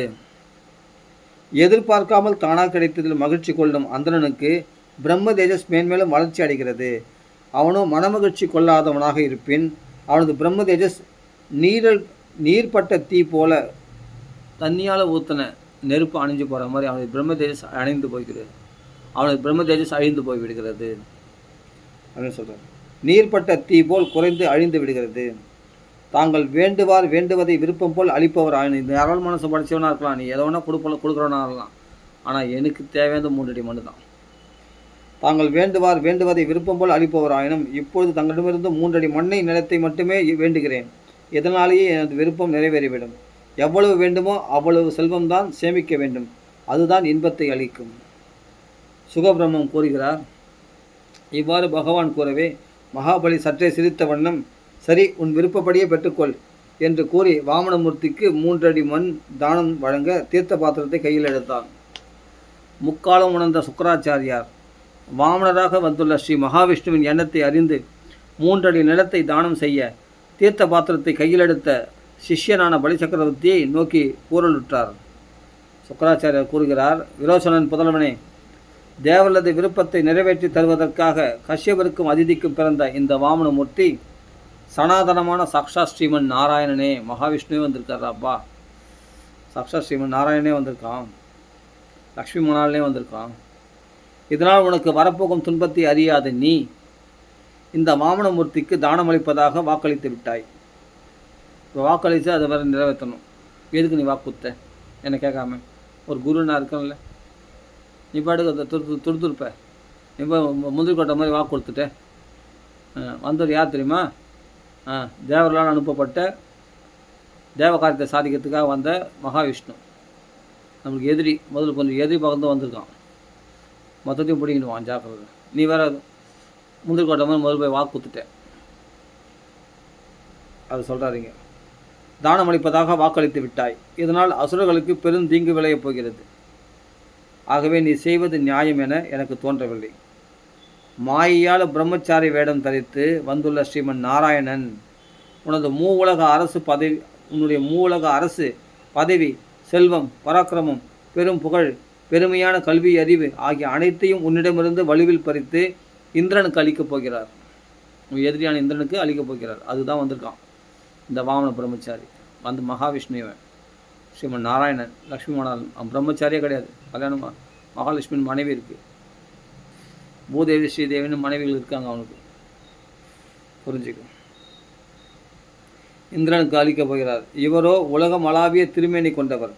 எதிர்பார்க்காமல் தானாக கிடைத்ததில் மகிழ்ச்சி கொள்ளும் அந்தணனுக்கு பிரம்ம தேஜஸ் மேன்மேலும் வளர்ச்சி அடைகிறது. அவனோ மனமகிழ்ச்சி கொள்ளாதவனாக இருப்பின் அவனது பிரம்ம தேஜஸ் நீர்பட்ட தீ போல தண்ணியால் ஊற்றின நெருப்பு அணிஞ்சு போகிற மாதிரி அவனுக்கு பிரம்ம தேஜஸ் அணிந்து போய்கிறது, அவனுக்கு பிரம்ம தேஜஸ் அழிந்து போய் விடுகிறது அப்படின்னு சொல்கிறார். நீர்பட்ட தீ போல் குறைந்து அழிந்து விடுகிறது. தாங்கள் வேண்டுவதை விருப்பம் போல் அளிப்பவர் ஆயினும். இந்த யாராலும் மனசு படித்தவனாக இருக்கலாம், நீ எதை வேணால் கொடுக்குறவனா இருக்கலாம், ஆனால் எனக்கு தேவையான 3 அடி மண்ணு தான். தாங்கள் வேண்டுவதை விருப்பம் போல் அளிப்பவர் ஆயினும் இப்பொழுது தங்களிடமிருந்து 3 அடி மண்ணை நிலத்தை மட்டுமே வேண்டுகிறேன். இதனாலேயே எனது விருப்பம் நிறைவேறிவிடும். எவ்வளவு வேண்டுமோ அவ்வளவு செல்வம்தான் சேமிக்க வேண்டும், அதுதான் இன்பத்தை அளிக்கும். சுகபிரம்மம் கூறுகிறார். இவ்வாறு பகவான் கூறவே மகாபலி சற்றே சிரித்த வண்ணம், சரி, உன் விருப்பப்படியே பெற்றுக்கொள் என்று கூறி வாமனமூர்த்திக்கு 3 அடி மண் தானம் வழங்க தீர்த்த பாத்திரத்தை கையில் எடுத்தான். முக்காலம் உணர்ந்த சுக்கராச்சாரியார் வாமனராக வந்துள்ள ஸ்ரீ மகாவிஷ்ணுவின் எண்ணத்தை அறிந்து 3 அடி நிலத்தை தானம் செய்ய தீர்த்த பாத்திரத்தை கையில் எடுத்த சிஷ்யனான பலி சக்கரவர்த்தியை நோக்கி கூறலுற்றார். சுக்கராச்சாரியார் கூறுகிறார். விரோசனன் புதல்வனே, தேவரது விருப்பத்தை நிறைவேற்றி தருவதற்காக கஷ்யபருக்கும் அதிதிக்கும் பிறந்த இந்த வாமனமூர்த்தி சனாதனமான சாக்ஷா ஸ்ரீமன் நாராயணனே, மகாவிஷ்ணுவே வந்திருக்காராப்பா, சாக்ஷா ஸ்ரீமன் நாராயணனே வந்திருக்கான், லக்ஷ்மி மணாலனே வந்திருக்கான். இதனால் உனக்கு வரப்போகும் துன்பத்தை அறியாத நீ இந்த வாமனமூர்த்திக்கு தானம் அளிப்பதாக வாக்களித்து விட்டாய். இப்போ வாக்களித்து அதை வரை நிறைவேற்றணும். எதுக்கு நீ வாக்குத்த என்னை கேட்காம? ஒரு குரு நான் இருக்கேன்ல, நீ பாட்டுக்கு துருத்துருப்ப, இப்போ முந்திரி கொட்டை மாதிரி வாக்கு கொடுத்துட்டேன். வந்தவர் யார் தெரியுமா? தேவர்களால் அனுப்பப்பட்ட தேவ காரியத்தை சாதிக்கிறதுக்காக வந்த மகாவிஷ்ணு. நம்மளுக்கு எதிரி, முதல்ல கொஞ்சம் எதிரி பக்கம் வந்திருக்கான், மொத்தத்தையும் பிடிக்கிடுவான், ஜாக்கிரதை. நீ வேற முந்திரி கொட்டை மாதிரி முதல் போய் வாக்கு கொடுத்துட்டேன், அது சொல்கிறாருங்க. தானம் அளிப்பதாக வாக்களித்து விட்டாய், இதனால் அசுரர்களுக்கு பெரும் தீங்கு விளையப் போகிறது. ஆகவே நீ செய்வது நியாயம் என எனக்கு தோன்றவில்லை. மாயையால் பிரம்மச்சாரி வேடம் தரித்து வந்துள்ள ஸ்ரீமன் நாராயணன் உனது மூவுலக அரசு பதவி, செல்வம், பராக்கிரமம், பெரும் புகழ் பெருமையான கல்வி, அறிவு ஆகிய அனைத்தையும் உன்னிடமிருந்து வலுவில் பறித்து இந்திரனுக்கு அளிக்கப் போகிறார். எதிரியான இந்திரனுக்கு அளிக்கப் போகிறார். அதுதான் வந்திருக்கான் இந்த வாமன பிரம்மச்சாரி. வந்து மகாவிஷ்ணுவன் ஸ்ரீமன் நாராயணன் லக்ஷ்மி மணால் பிரம்மச்சாரியே கிடையாது. கல்யாணம் மகாலட்சுமியின் மனைவி இருக்குது. பூதேவி ஸ்ரீதேவின்னு மனைவிகள் இருக்காங்க அவனுக்கு. புரிஞ்சுக்கும். இந்திரனுக்கு அளிக்கப் போகிறார். இவரோ உலகம் அளாவிய திருமேனி கொண்டவர்.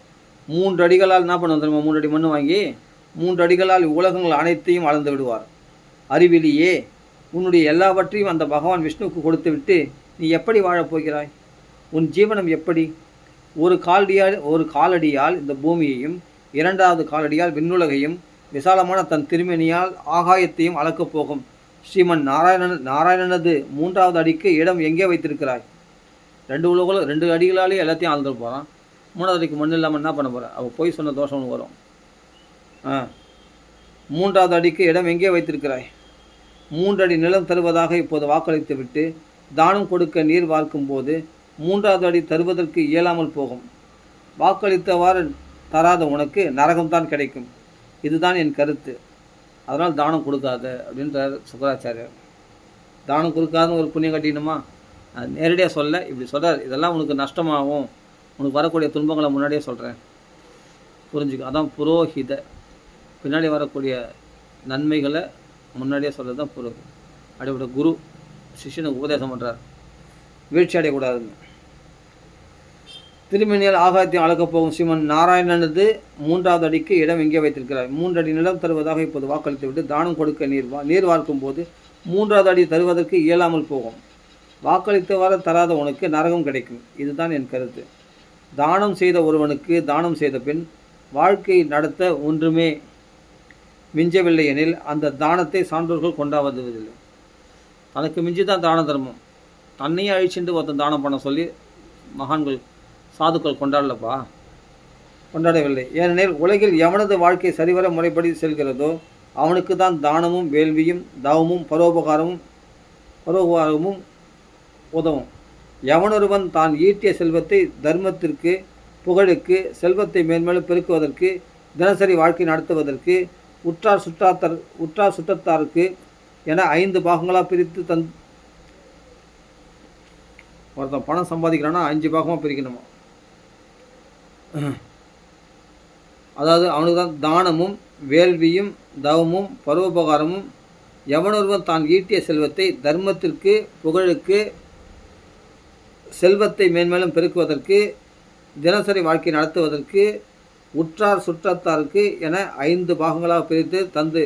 3 அடிகளால் என்ன பண்ண தெரியுமா? 3 அடி மண் வாங்கி 3 அடிகளால் உலகங்கள் அனைத்தையும் அளந்து விடுவார். அறிவிலியே, உன்னுடைய எல்லாவற்றையும் அந்த பகவான் விஷ்ணுவுக்கு கொடுத்து விட்டு நீ எப்படி வாழப்போகிறாய்? உன் ஜீவனம் எப்படி? ஒரு காலடியால் இந்த பூமியையும் 2வது காலடியால் விண்ணுலகையும் விசாலமான தன் திருமேனியால் ஆகாயத்தையும் அளக்கப் போகும் ஸ்ரீமன் நாராயணனது 3வது அடிக்கு இடம் எங்கே வைத்திருக்கிறாய்? 2 அடிகளாலே எல்லாத்தையும் அளந்துட்டு போகிறான். 3வது அடிக்கு மண் இல்லாமல் என்ன பண்ண போகிற? அவள் போய் சொன்ன தோஷம் ஒன்று வரும். 3வது அடிக்கு இடம் எங்கே வைத்திருக்கிறாய்? 3 அடி நிலம் தருவதாக இப்போது வாக்களித்து விட்டு தானம் கொடுக்க நீர் வார்க்கும் போது 3வது அடி தருவதற்கு இயலாமல் போகும். வாக்களித்தவாறு தராத உனக்கு நரகம்தான் கிடைக்கும். இதுதான் என் கருத்து. அதனால் தானம் கொடுக்காத அப்படின்றார் சுக்கராச்சாரியர். தானம் கொடுக்காத ஒரு புண்ணியம் கட்டிக்கணுமா? அது நேரடியாக சொல்ல இப்படி சொல்கிறார். இதெல்லாம் உனக்கு நஷ்டமாகும், உனக்கு வரக்கூடிய துன்பங்களை முன்னாடியே சொல்கிறேன், புரிஞ்சுக்க. அதான் புரோஹித. பின்னாடி வரக்கூடிய நன்மைகளை முன்னாடியே சொல்கிறது தான் புரோஹித. அப்படிப்பட்ட குரு சிஷ்யனுக்கு உபதேசம் பண்ணுறார், வீழ்ச்சி அடையக்கூடாதுன்னு. திருமணியால் ஆகாயத்தையும் அளக்கப் போகும் ஸ்ரீமன் நாராயணனது 3வது அடிக்கு இடம் எங்கே வைத்திருக்கிறார்? 3 அடி நிலம் தருவதாக இப்போது வாக்களித்து விட்டு தானம் கொடுக்க நீர் வார்க்கும் போது 3வது அடி தருவதற்கு இயலாமல் போகும். வாக்களித்தவாறு தராத உனக்கு நரகம் கிடைக்கும். இதுதான் என் கருத்து. தானம் செய்த ஒருவனுக்கு தானம் செய்த பின் வாழ்க்கை நடத்த ஒன்றுமே மிஞ்சவில்லை எனில் அந்த தானத்தை சான்றோர்கள் கொண்டாடுவதில்லை. தனக்கு மிஞ்சி தான் தான தர்மம். தன்னையே அழிச்சுட்டு ஒருத்தன் தானம் பண்ண சொல்லி மகான்கள் சாதுக்கள் கொண்டாடவில்லை. ஏனெனில் உலகில் எவனது வாழ்க்கை சரிவர முறைப்படி செல்கிறதோ அவனுக்கு தான் தானமும் வேள்வியும் தவமும் பரோபகாரமும் உதவும். எவனொருவன் தான் ஈட்டிய செல்வத்தை தர்மத்திற்கு, புகழுக்கு, செல்வத்தை மேன்மேலும் பெருக்குவதற்கு, தினசரி வாழ்க்கை நடத்துவதற்கு, உற்றார் சுற்றத்தாருக்கு என 5 பாகங்களாக பிரித்து ஒருத்தன் பணம் சம்பாதிக்கிறான்னா 5 பாகமாக பிரிக்கணுமா? அதாவது அவனுக்கு தான் தானமும் வேள்வியும் தவமும் பரோபகாரமும். எவனொருவன் தான் ஈட்டிய செல்வத்தை தர்மத்திற்கு, புகழுக்கு, செல்வத்தை மேன்மேலும் பெருக்குவதற்கு, தினசரி வாழ்க்கை நடத்துவதற்கு, உற்றார் சுற்றத்தாருக்கு என 5 பாகங்களாக பிரித்து தந்து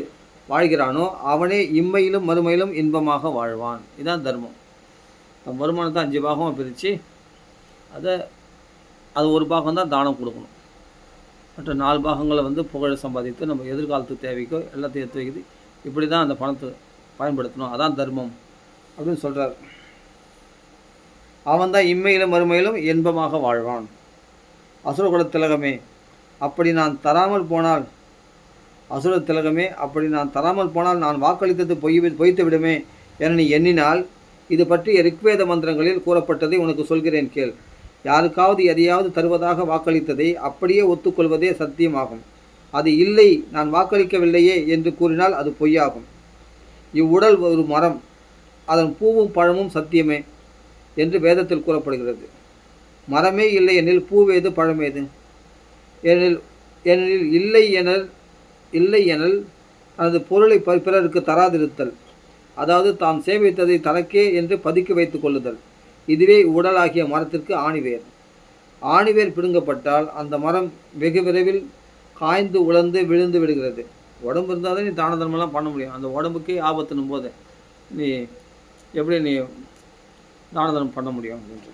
வாழ்கிறானோ அவனே இம்மையிலும் மறுமையிலும் இன்பமாக வாழ்வான். இதுதான் தர்மம். வருமானத்தை 5 பாகமாக பிரித்து அது ஒரு பாகம் தான் தானம் கொடுக்கணும். மற்ற 4 பாகங்களை புகழை சம்பாதித்து நம்ம எதிர்காலத்து தேவைக்கோ எல்லாத்தையும் எடுத்து வைக்குது. இப்படி தான் அந்த பணத்தை பயன்படுத்தணும். அதான் தர்மம் அப்படின்னு சொல்கிறார். அவன் தான் இம்மையிலும் மறுமையிலும் இன்பமாக வாழ்வான். அசுரகுல திலகமே, அப்படி நான் தராமல் போனால் நான் வாக்களித்தது பொய்த்து விடுமே என நீ எண்ணினால் இது பற்றி ரிக்வேத மந்திரங்களில் கூறப்பட்டதை உனக்கு சொல்கிறேன் கேள். யாருக்காவது எதையாவது தருவதாக வாக்களித்ததை அப்படியே ஒத்துக்கொள்வதே சத்தியமாகும். அது இல்லை, நான் வாக்களிக்கவில்லையே என்று கூறினால் அது பொய்யாகும். இவ்வுடல் ஒரு மரம், அதன் பூவும் பழமும் சத்தியமே என்று வேதத்தில் கூறப்படுகிறது. மரமே இல்லை எனில் பூவேது பழமேது? ஏனெனில் இல்லை எனல் அந்த பொருளை பிறருக்கு தராதிருத்தல், அதாவது தாம் சேமித்ததை தனக்கே என்று பதுக்கி வைத்துக் கொள்ளுதல். இதுவே உடலாகிய மரத்திற்கு ஆணிவேர். ஆணிவேர் பிடுங்கப்பட்டால் அந்த மரம் வெகு விரைவில் காய்ந்து உலர்ந்து விழுந்து விடுகிறது. உடம்பு இருந்தால் தான் நீ தான தர்மம்லாம் பண்ண முடியும். அந்த உடம்புக்கே ஆபத்துன்னும் போது நீ எப்படி தான தர்மம் பண்ண முடியும் அப்படின்ட்டு.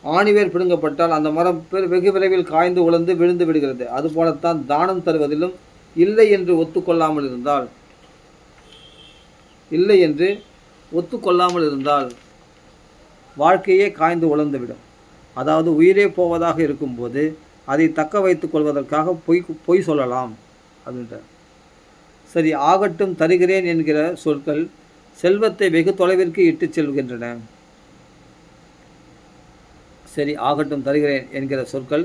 ஆணிவேர் பிடுங்கப்பட்டால் அந்த மரம் வெகு விரைவில் காய்ந்து உலர்ந்து விழுந்து விடுகிறது. அதுபோலத்தான் தானம் தருவதிலும் இல்லை என்று ஒத்துக்கொள்ளாமல் இருந்தால் வாழ்க்கையே காய்ந்து உலர்ந்துவிடும். அதாவது உயிரே போவதாக இருக்கும்போது அதை தக்க வைத்துக் கொள்வதற்காக பொய் சொல்லலாம் அப்படின்றார். சரி, ஆகட்டும் தருகிறேன் என்கிற சொற்கள் செல்வத்தை வெகு தொலைவிற்கு இட்டு செல்கின்றன. சரி, ஆகட்டும் தருகிறேன் என்கிற சொற்கள்